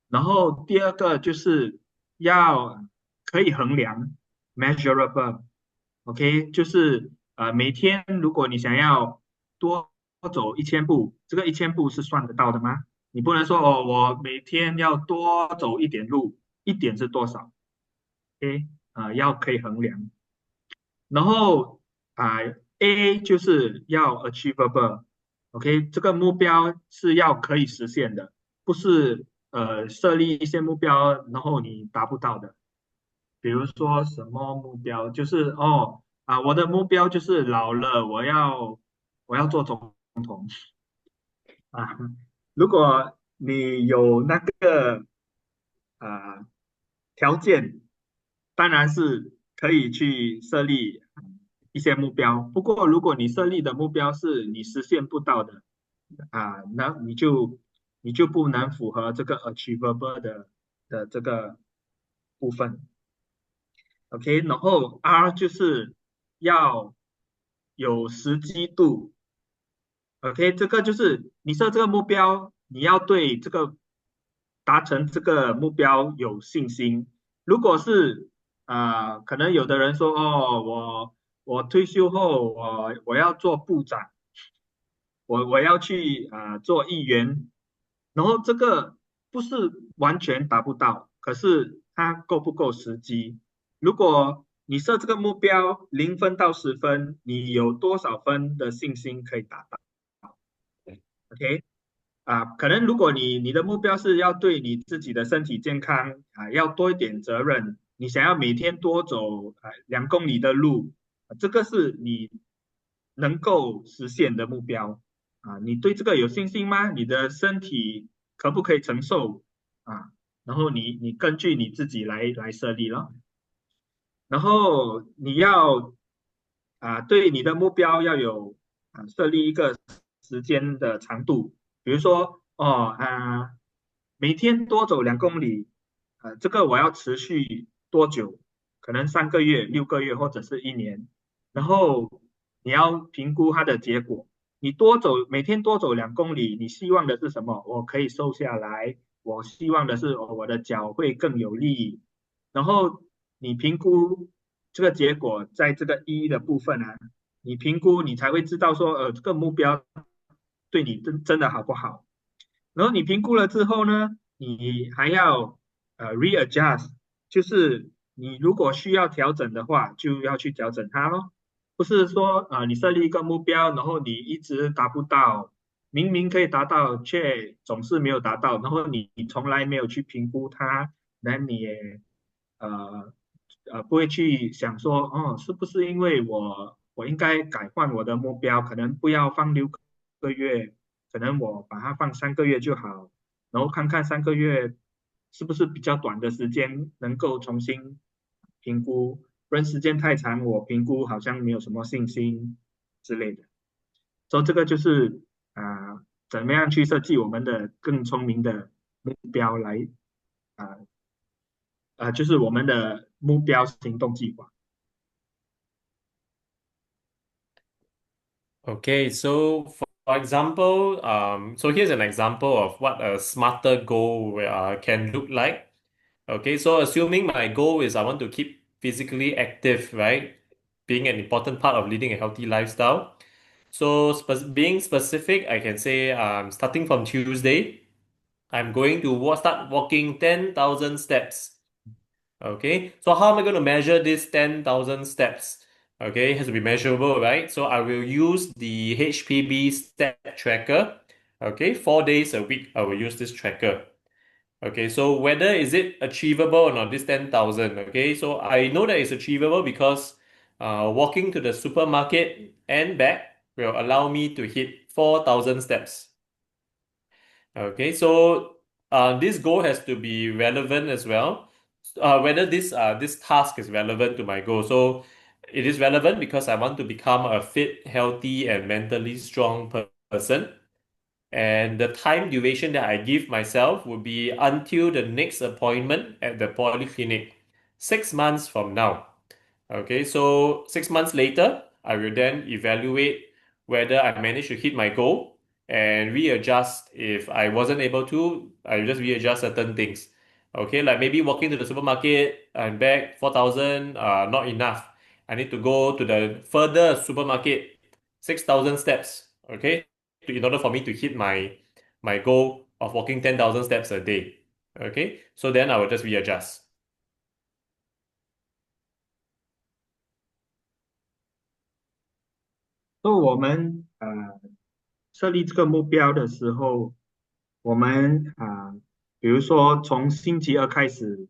B: 然后第二个就是要可以衡量 measurable，OK，就是每天如果你想要多走1000步，这个1000步是算得到的吗？你不能说哦，我每天要多走一点路，一点是多少？OK，要可以衡量。然后A 就是要 achievable，OK，这个目标是要可以实现的，不是设立一些目标然后你达不到的。比如说什么目标，就是我的目标就是老了我要做总统啊。如果你有那个啊、条件，当然是可以去设立一些目标。不过，如果你设立的目标是你实现不到的那你就不能符合这个 achievable 的这个部分。OK，然后 R 就是要有时机度。OK，这个就是你设这个目标，你要对这个达成这个目标有信心。如果是可能有的人说哦，我退休后我要做部长，我要去做议员，然后这个不是完全达不到，可是它够不够实际？如果你设这个目标0分到10分，你有多少分的信心可以达到？OK，可能如果你的目标是要对你自己的身体健康要多一点责任，你想要每天多走2公里的路，这个是你能够实现的目标你对这个有信心吗？你的身体可不可以承受啊？然后你根据你自己来设立了。然后你要对你的目标要有设立一个时间的长度，比如说每天多走2公里，这个我要持续多久？可能3个月、6个月或者是1年，然后你要评估它的结果。你每天多走2公里，你希望的是什么？我可以瘦下来，我希望的是我的脚会更有力，然后你评估这个结果，在这个的部分你评估你才会知道说，这个目标对你真的好不好。然后你评估了之后呢，你还要readjust，就是你如果需要调整的话，就要去调整它咯。不是说你设立一个目标，然后你一直达不到，明明可以达到，却总是没有达到，然后你从来没有去评估它，那你也呃不会去想说，哦，是不是因为我应该改换我的目标，可能不要放6个月，可能我把它放3个月就好，然后看看3个月是不是比较短的时间能够重新评估，不然时间太长，我评估好像没有什么信心之类的。所以这个就是怎么样去设计我们的更聪明的目标来啊就是我们的目标行动计划。
A: Okay, so for example, so here's an example of what a smarter goal can look like. Okay, so assuming my goal is I want to keep physically active, right? Being an important part of leading a healthy lifestyle. So, being specific, I can say starting from Tuesday, I'm going to start walking 10,000 steps. Okay, so how am I going to measure this 10,000 steps? Okay, it has to be measurable, right? So I will use the HPB step tracker. Okay, 4 days a week, I will use this tracker. Okay, so whether is it achievable or not, this 10,000. Okay, so I know that it's achievable because walking to the supermarket and back will allow me to hit 4,000 steps. Okay, so this goal has to be relevant as well. whether this task is relevant to my goal. So it is relevant because I want to become a fit, healthy, and mentally strong person. And the time duration that I give myself will be until the next appointment at the polyclinic, 6 months from now. Okay, so 6 months later, I will then evaluate whether I managed to hit my goal and readjust. If I wasn't able to, I will just readjust certain things. Okay, like maybe walking to the supermarket and back 4,000, not enough. I need to go to the further supermarket, 6,000 steps. Okay, in order for me to hit my goal of walking 10,000 steps a day. Okay, so then I will just readjust.
B: 那我们设立这个目标的时候，我们比如说从星期二开始，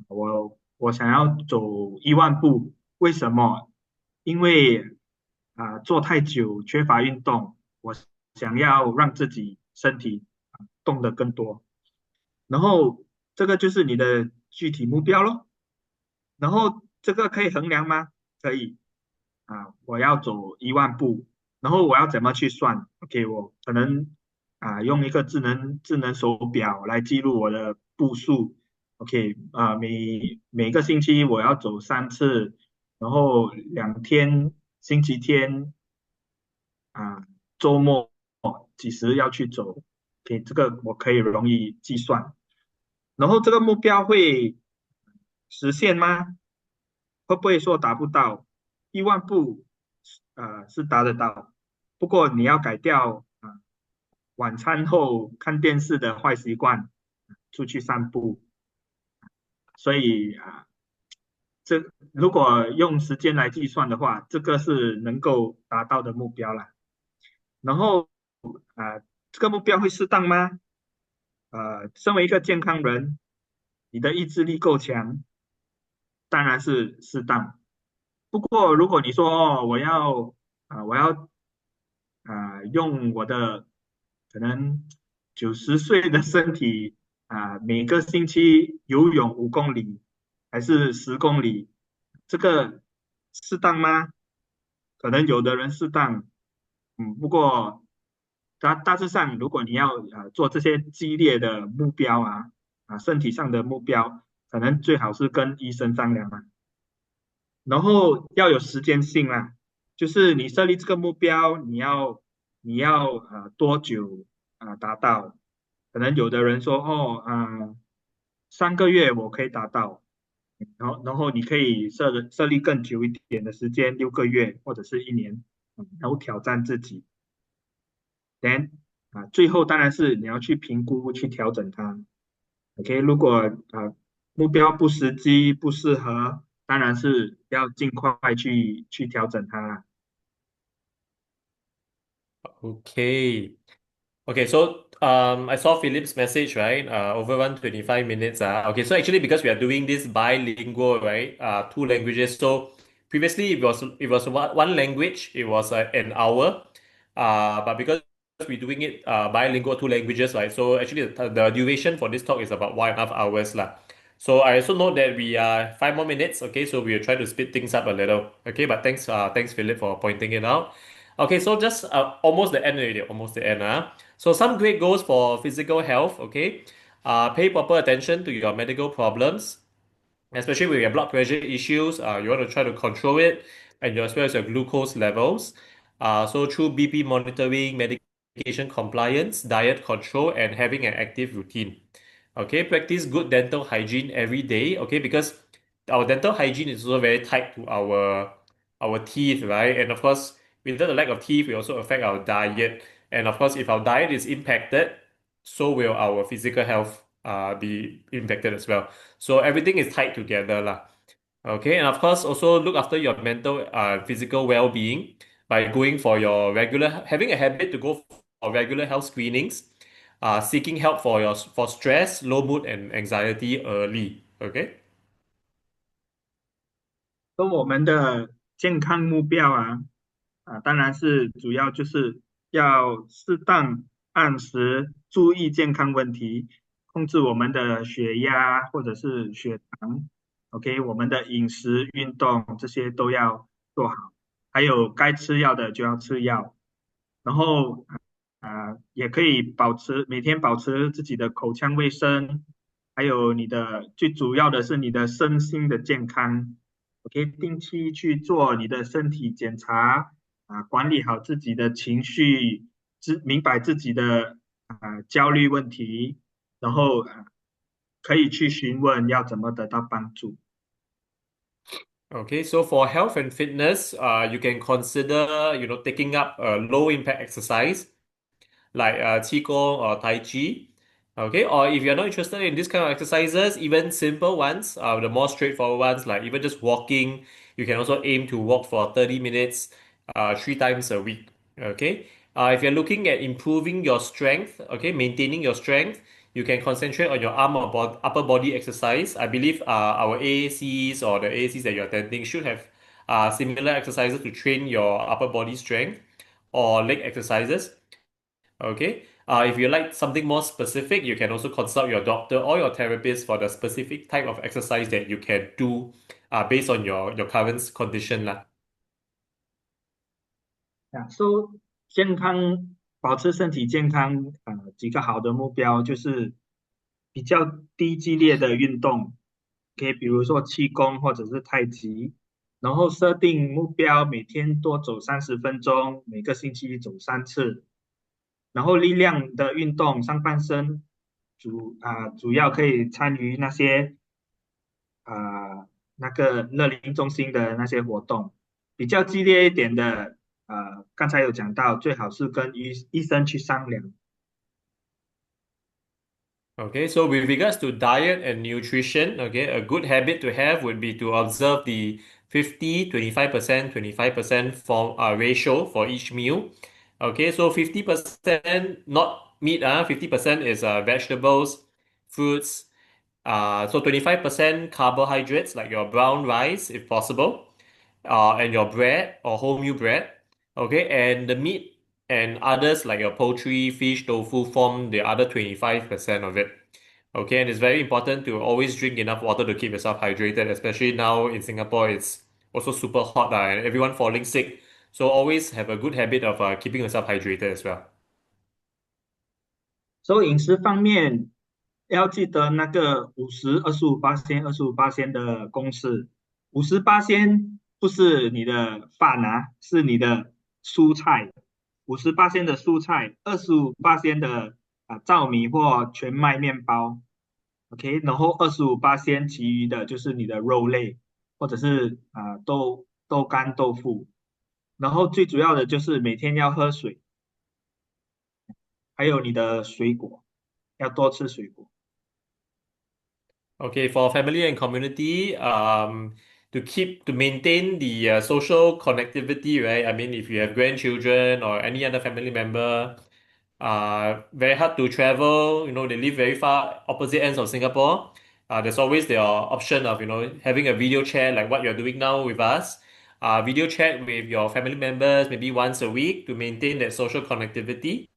B: 我想要走1万步，为什么？因为坐太久缺乏运动，我想要让自己身体动得更多，然后这个就是你的具体目标咯。然后这个可以衡量吗？可以我要走1万步，然后我要怎么去算？OK，我可能用一个智能手表来记录我的步数。OK，每个星期我要走3次，然后2天星期天啊，周末几时要去走？OK，这个我可以容易计算。然后这个目标会实现吗？会不会说达不到？1万步是达得到，不过你要改掉晚餐后看电视的坏习惯，出去散步。所以如果用时间来计算的话，这个是能够达到的目标了。然后这个目标会适当吗？身为一个健康人，你的意志力够强，当然是适当。不过如果你说我要用我的可能90岁的身体每个星期游泳5公里还是10公里，这个适当吗？可能有的人适当，不过大致上，如果你要做这些激烈的目标身体上的目标，可能最好是跟医生商量然后要有时间性就是你设立这个目标，你要多久达到？可能有的人说3个月我可以达到，然后你可以设立更久一点的时间，6个月或者是1年，然后挑战自己。then 最后当然是你要去评估去调整它。OK，如果目标不实际不适合，当然是要尽快去调整它。
A: Okay. Okay, so I saw Philip's message, right? Over 125 minutes. Okay, so actually because we are doing this bilingual, right? Two languages. So previously it was one language, it was an hour. But because we're doing it bilingual, two languages, right? So actually the duration for this talk is about 1.5 hours lah. So I also know that we are 5 more minutes. Okay, so we'll try to speed things up a little. Okay, but thanks Philip for pointing it out. Okay, so just almost the end already, almost the end. So some great goals for physical health, okay? Pay proper attention to your medical problems, especially with your blood pressure issues. You want to try to control it, and as well as your glucose levels. So through BP monitoring, medication compliance, diet control, and having an active routine. Okay, practice good dental hygiene every day. Okay, because our dental hygiene is also very tied to our teeth, right? And of course, without the lack of teeth, we also affect our diet. And of course, if our diet is impacted, so will our physical health be impacted as well. So everything is tied together lah. Okay, and of course, also look after your mental physical well-being by going for your having a habit to go for regular health screenings, seeking help for stress, low mood, and anxiety early. Okay.
B: 跟我们的健康目标当然是主要就是要适当按时注意健康问题，控制我们的血压或者是血糖，OK，我们的饮食、运动这些都要做好，还有该吃药的就要吃药，然后也可以每天保持自己的口腔卫生，还有最主要的是你的身心的健康，OK，定期去做你的身体检查管理好自己的情绪，明白自己的焦虑问题，然后可以去询问要怎么得到帮助。
A: Okay, so for health and fitness, you can consider, taking up a low impact exercise like Qigong or Tai Chi. Okay, or if you're not interested in this kind of exercises, even simple ones, the more straightforward ones, like even just walking, you can also aim to walk for 30 minutes, 3 times a week. Okay, if you're looking at improving your strength, okay, maintaining your strength, you can concentrate on your upper body exercise. I believe our AACs or the AACs that you're attending should have similar exercises to train your upper body strength or leg exercises. Okay. If you like something more specific, you can also consult your doctor or your therapist for the specific type of exercise that you can do based on your current condition lah.
B: So 健康，保持身体健康，几个好的目标就是比较低激烈的运动，可以比如说气功或者是太极，然后设定目标，每天多走30分钟，每个星期走3次，然后力量的运动，上半身主要可以参与那个乐龄中心的那些活动，比较激烈一点的，刚才有讲到，最好是跟医生去商量。
A: Okay, so with regards to diet and nutrition, okay, a good habit to have would be to observe the 50, 25%, 25% form ratio for each meal. Okay, so 50% not meat, 50% is vegetables, fruits, so 25% carbohydrates like your brown rice if possible, and your bread or wholemeal bread. Okay, and the meat and others like your poultry, fish, tofu form the other 25% of it. Okay, and it's very important to always drink enough water to keep yourself hydrated, especially now in Singapore, it's also super hot and everyone falling sick. So always have a good habit of keeping yourself hydrated as well.
B: 所以饮食方面要记得那个50、25%、25%的公式，50%不是你的饭是你的蔬菜，50%的蔬菜，25%的糙米或全麦面包，OK，然后25%其余的就是你的肉类或者是豆干、豆腐，然后最主要的就是每天要喝水，还有你的水果，要多吃水果。
A: Okay, for family and community, to maintain the social connectivity, right? I mean, if you have grandchildren or any other family member, very hard to travel. They live very far opposite ends of Singapore. There's always the option of having a video chat like what you're doing now with us. Video chat with your family members maybe once a week to maintain that social connectivity.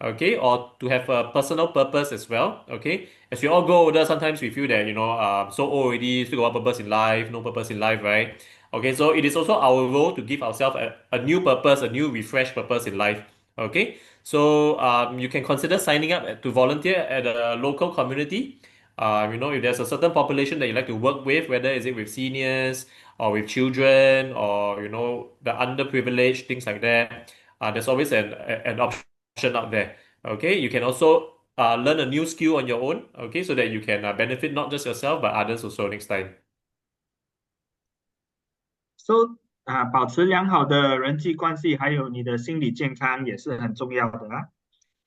A: Okay, or to have a personal purpose as well. Okay, as we all grow older, sometimes we feel that so old already, still got what purpose in life, no purpose in life, right? Okay, so it is also our role to give ourselves a new purpose, a new refresh purpose in life. Okay, so you can consider signing up to volunteer at a local community. If there's a certain population that you like to work with, whether is it with seniors or with children or the underprivileged, things like that. There's always an option out there. Okay, you can also learn a new skill on your own. Okay, so that you can benefit not just yourself but others also next time.
B: So 保持良好的人际关系，还有你的心理健康也是很重要的啊。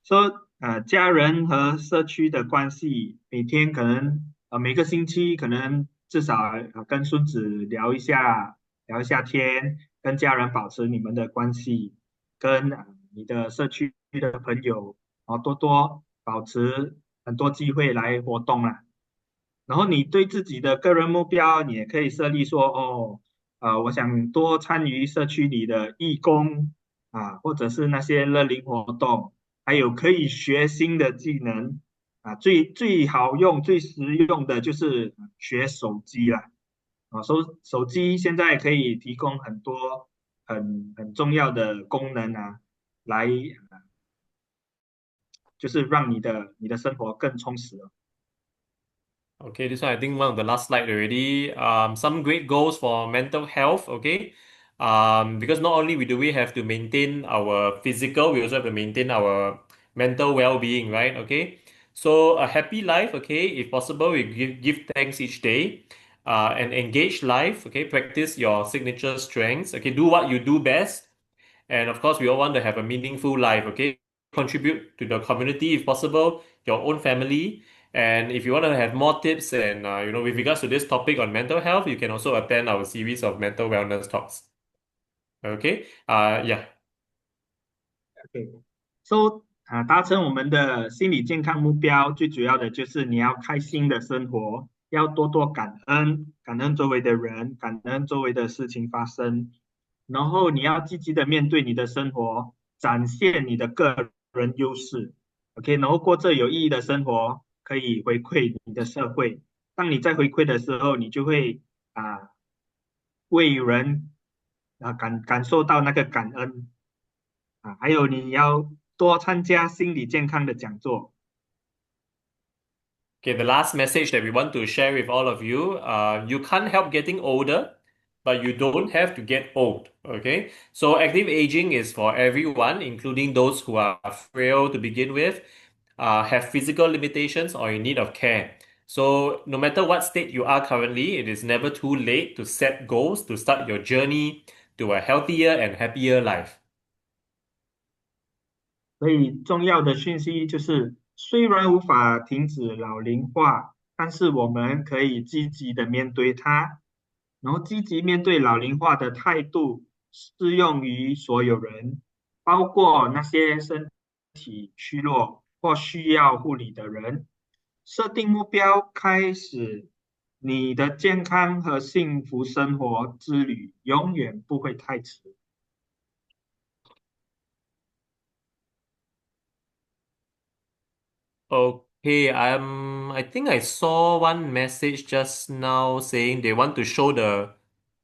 B: 说家人和社区的关系，每天可能每个星期可能至少跟孙子聊一下天，跟家人保持你们的关系，跟你的社区的朋友多多保持很多机会来活动啦。然后你对自己的个人目标，你也可以设立说我想多参与社区里的义工或者是那些乐龄活动。还有可以学新的技能最好用、最实用的就是学手机啦。手机现在可以提供很多很重要的功能啊，来就是让你的生活更充实哦。
A: Okay, this one I think one of the last slide already. Some great goals for mental health. Okay, because not only do we have to maintain our physical, we also have to maintain our mental well-being, right? Okay, so a happy life. Okay, if possible, we give thanks each day. An engaged life. Okay, practice your signature strengths. Okay, do what you do best. And of course, we all want to have a meaningful life, okay? Contribute to the community if possible, your own family. And if you want to have more tips and, with regards to this topic on mental health, you can also attend our series of mental wellness talks. Okay? Yeah.
B: OK，so 达成我们的心理健康目标，最主要的就是你要开心的生活，要多多感恩，感恩周围的人，感恩周围的事情发生，然后你要积极的面对你的生活，展现你的个人优势，OK，然后过这有意义的生活，可以回馈你的社会。当你在回馈的时候，你就会啊为人感受到那个感恩。还有你要多参加心理健康的讲座。
A: Okay, the last message that we want to share with all of you, you can't help getting older, but you don't have to get old. Okay, so active aging is for everyone, including those who are frail to begin with, have physical limitations, or in need of care. So, no matter what state you are currently, it is never too late to set goals to start your journey to a healthier and happier life.
B: 所以重要的讯息就是，虽然无法停止老龄化，但是我们可以积极的面对它，然后积极面对老龄化的态度适用于所有人，包括那些身体虚弱或需要护理的人。设定目标，开始你的健康和幸福生活之旅，永远不会太迟。
A: Okay, I think I saw one message just now saying they want to show the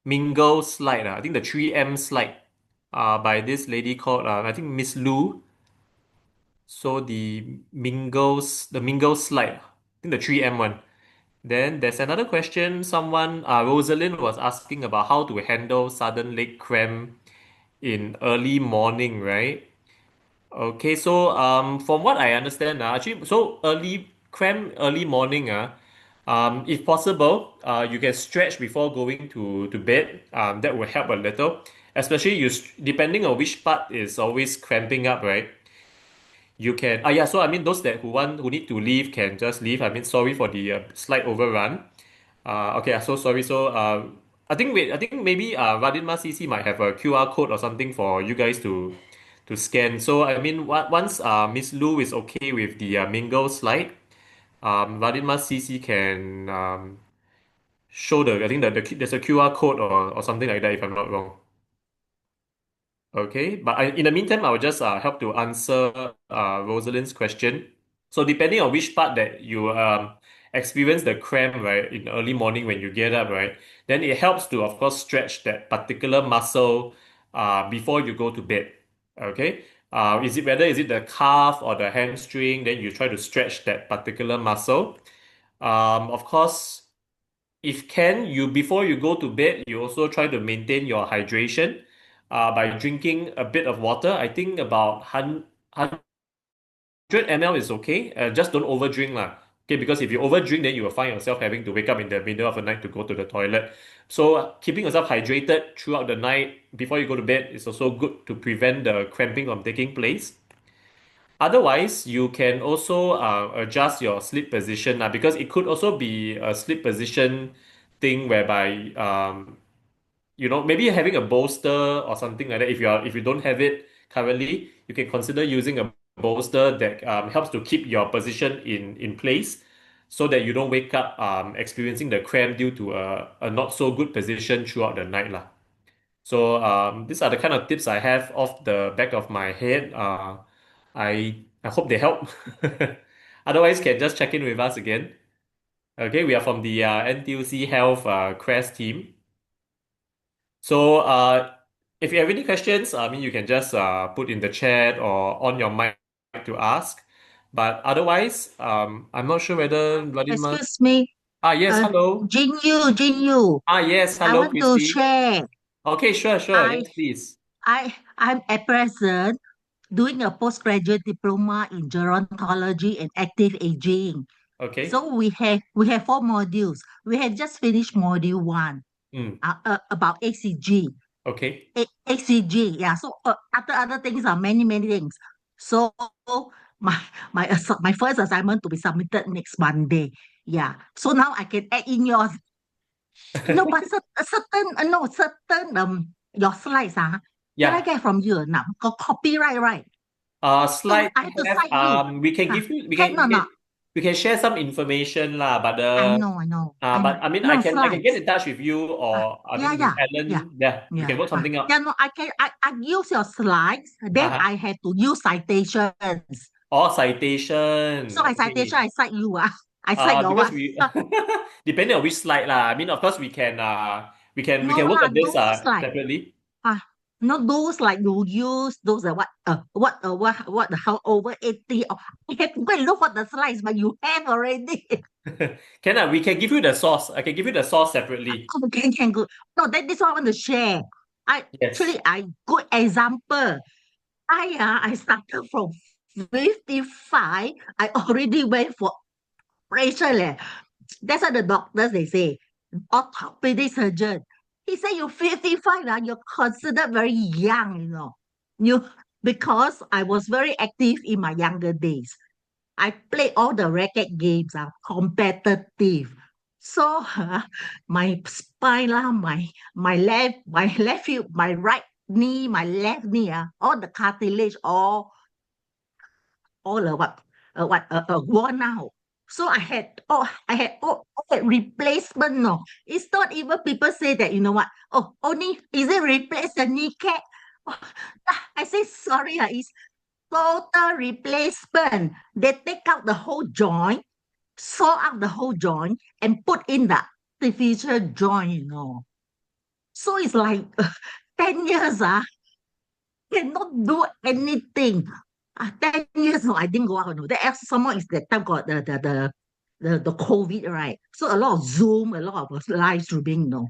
A: Mingle slide. I think the 3M slide by this lady called I think Miss Lu. So the Mingle slide. I think the 3M one. Then there's another question. Someone Rosalind was asking about how to handle sudden leg cramp in early morning, right? Okay, so from what I understand, actually, so early cramp early morning, if possible, you can stretch before going to bed. That will help a little, especially depending on which part is always cramping up, right? You can yeah. So I mean, those who need to leave can just leave. I mean, sorry for the slight overrun. Okay, so sorry. So I think maybe Radin CC might have a QR code or something for you guys to scan. So I mean, once Miss Lu is okay with the Mingle slide, Radin CC can show I think there's a QR code or something like that if I'm not wrong. Okay, but in the meantime, I will just help to answer Rosalind's question. So depending on which part that you experience the cramp, right, in the early morning when you get up, right, then it helps to, of course, stretch that particular muscle before you go to bed. Okay, is it the calf or the hamstring? Then you try to stretch that particular muscle. Of course, if can, you before you go to bed, you also try to maintain your hydration by drinking a bit of water. I think about 100 ml is okay. Just don't overdrink lah. Okay, because if you overdrink, then you will find yourself having to wake up in the middle of the night to go to the toilet. So keeping yourself hydrated throughout the night before you go to bed is also good to prevent the cramping from taking place. Otherwise, you can also adjust your sleep position because it could also be a sleep position thing whereby maybe having a bolster or something like that. If you don't have it currently, you can consider using a bolster that helps to keep your position in place so that you don't wake up experiencing the cramp due to a not so good position throughout the night lah. So these are the kind of tips I have off the back of my head. I hope they help. Otherwise, can just check in with us again. Okay, we are from the NTUC Health Crest team. So, if you have any questions, I mean, you can just put in the chat or on your mic to ask. But otherwise, I'm not sure whether Vladimir.
C: Excuse me,
A: Yes, hello.
C: Jin Yu,
A: Yes,
C: I
A: hello,
C: want to
A: Christy.
C: share.
A: Okay, sure.
C: I,
A: Yes, please.
C: I'm at present doing a postgraduate diploma in gerontology and active aging.
A: Okay.
C: So we have four modules. We have just finished module one,
A: Mm,
C: about ACG.
A: okay.
C: ACG, yeah. So other things are many things. So my my first assignment to be submitted next Monday. Yeah. So now I can add in yours. No, but certain no certain your slides can I
A: Yeah.
C: get from you or not? Got copyright, right? So
A: Slides
C: I have to
A: have
C: cite you.
A: we can give you
C: Can or not?
A: we can share some information lah, but
C: I know.
A: I mean
C: No
A: I can get
C: slides.
A: in touch with you or I
C: Yeah,
A: mean with
C: yeah, yeah,
A: Alan. Yeah, we
C: yeah.
A: can work something
C: Yeah,
A: out.
C: no, I use your slides. Then
A: Uh-huh.
C: I have to use citations.
A: Or citation.
C: So I citation,
A: Okay.
C: I cite you. I cite your
A: Because
C: what?
A: we depending on which slide lah. I mean, of course we
C: No
A: can work
C: lah,
A: on this
C: those like
A: separately.
C: ah, not those like you use those what the how over 80. Oh, I have to go and look for the slides, but you have already.
A: Can we can give you the source. I can give you the source separately.
C: Okay, can good. No, that this one I want to share.
A: Yes.
C: I good example. I started from 55. I already went for operation leh. That's what the doctors they say. Orthopedic surgeon. He said you 55 you're considered very young, you know. You because I was very active in my younger days. I played all the racket games competitive. So my spine my left hip, my right knee, my left knee, all the cartilage, all the worn out. So I had replacement. No, it's not even people say that, you know what? Oh, only is it replace the kneecap? Oh, I say sorry, it's total replacement. They take out the whole joint, saw out the whole joint, and put in the artificial joint, you know. So it's like 10 years, cannot do anything. 10 years, no, I didn't go out. No. Some more is that time got the COVID, right? So a lot of Zoom, a lot of live streaming, no.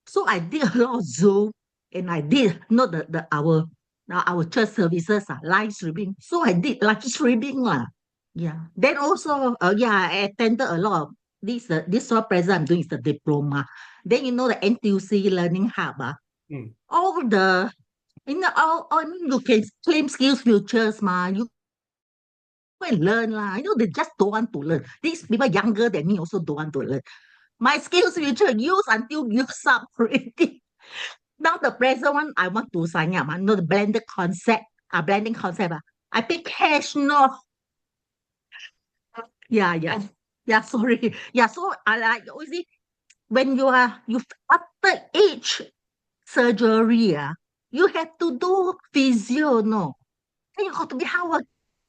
C: So I did a lot of Zoom and I did not our church services live streaming. So I did live streaming lah. Yeah. Then also I attended a lot of this one present I'm doing is the diploma. Then you know the NTUC Learning Hub
A: Mm.
C: all the I mean you can claim skills futures you go and learn lah. You know they just don't want to learn. These people younger than me also don't want to learn. My skills future use until use up already. Now the present one I want to sign up. I know the blending concept. I pay cash, no. Yeah. Yeah, sorry. Yeah, so I like you see when you after each surgery, you have to do physio, no. Then you got to be hardworking.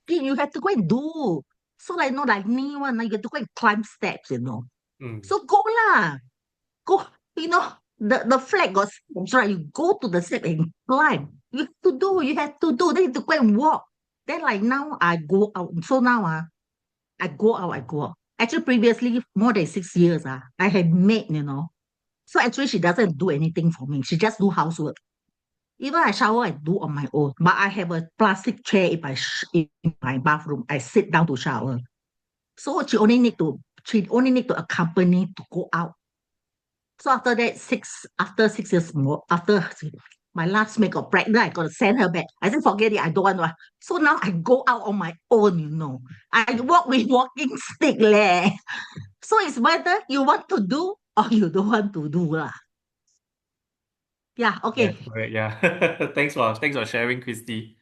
C: You have to go and do. So like like me one, you have to go and climb steps, you know.
A: Mm.
C: So go lah. Go, you know, the flag got steps, right? You go to the step and climb. You have to do. Then you have to go and walk. Then like now I go out. So now I go out. Actually previously more than 6 years, I had maid, you know. So actually she doesn't do anything for me. She just do housework. Even I shower, I do on my own. But I have a plastic chair in my bathroom. I sit down to shower. So she only need to accompany to go out. So after 6 years more, after my last maid got pregnant, I got to send her back. I said, forget it, I don't want to. So now I go out on my own, you know. I walk with walking stick leh. So it's whether you want to do or you don't want to do lah. Yeah,
A: Yeah,
C: okay.
A: correct. Yeah. Thanks for sharing, Christy.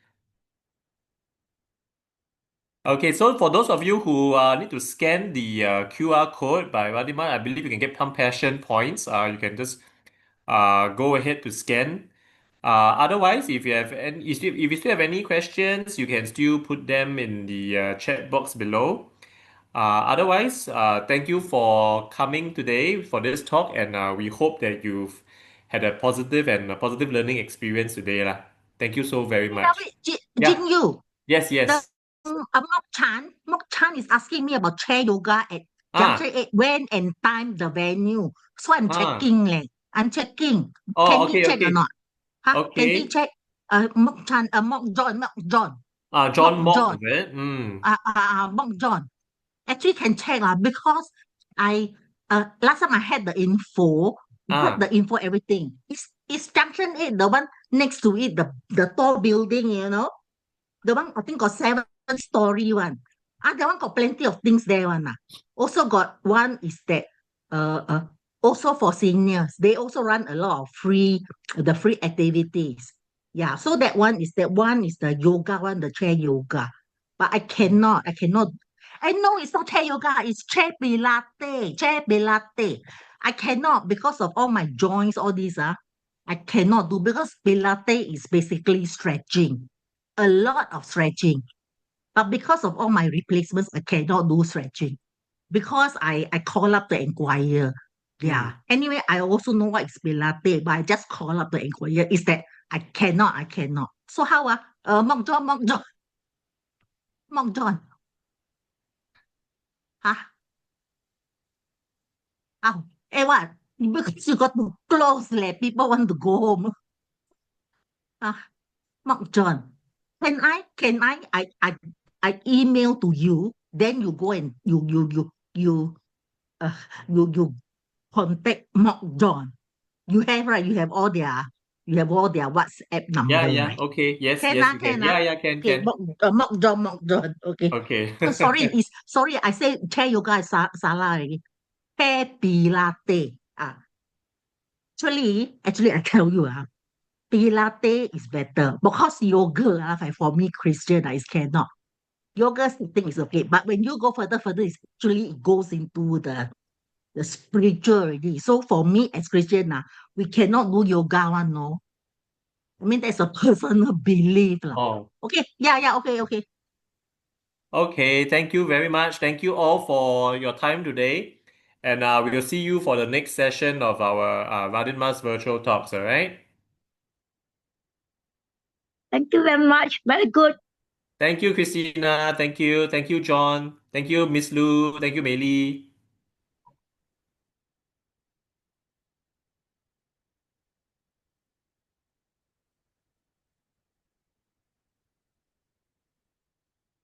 A: Okay, so for those of you who need to scan the QR code by Vladimir, I believe you can get compassion points. You can just go ahead to scan. Otherwise, if you have if you still have any questions, you can still put them in the chat box below. Otherwise, thank you for coming today for this talk, and we hope that you've had a positive and a positive learning experience today, lah. Thank you so very much. Yeah.
C: Jin Yu,
A: Yes,
C: the
A: yes.
C: Mok Chan is asking me about chair yoga at Junction
A: Ah,
C: 8, when and time, the venue. So I'm
A: ah.
C: checking, leh. I'm checking.
A: Oh,
C: Can he
A: okay,
C: check or
A: okay.
C: not? Huh? Can he
A: Okay.
C: check? Mok Chan, Mok John,
A: John
C: Mok
A: Mock,
C: John,
A: is it? Mm.
C: Mok John. Actually can check lah, because I last time I had the info, got
A: Ah,
C: the info everything. It's Junction 8, the one next to it, the tall building, the one I think got 7-story one. That one got plenty of things there one. Also got one is that also for seniors. They also run a lot of free activities. Yeah, so that one is the yoga one, the chair yoga. But I cannot. I know it's not chair yoga, it's chair Pilate. I cannot because of all my joints, all these. I cannot do because Pilate is basically stretching, a lot of stretching. But because of all my replacements, I cannot do stretching because I call up to inquire. Yeah.
A: mm.
C: Anyway, I also know what is Pilate, but I just call up to inquire. Is that I cannot. So how Mok John, huh? How? What? Because you got to close, people want to go home. Ah, Mark John, I email to you, then you go and uh, you contact Mark John. You have, right? You have all their WhatsApp
A: Yeah,
C: number,
A: yeah.
C: right?
A: Okay. Yes,
C: Can
A: yes, we can.
C: can
A: Yeah, yeah, can,
C: Okay,
A: can.
C: Mark John. Okay.
A: Okay.
C: So sorry. I say chair yoga is salah already. Chair Pilate. Actually, I tell you, Pilate is better because yoga, like for me, Christian, is cannot. Yoga sitting is okay, but when you go further, it goes into the spiritual already. So for me, as Christian, we cannot do yoga one, no. I mean, that's a personal belief, lah.
A: Oh,
C: Okay, yeah, okay.
A: okay. Thank you very much. Thank you all for your time today. And we will see you for the next session of our Radin Mas virtual talks, all right?
C: Thank you very much. Very good.
A: Thank you, Christina. Thank you. Thank you, John. Thank you, Miss Lu. Thank you, Mei Li.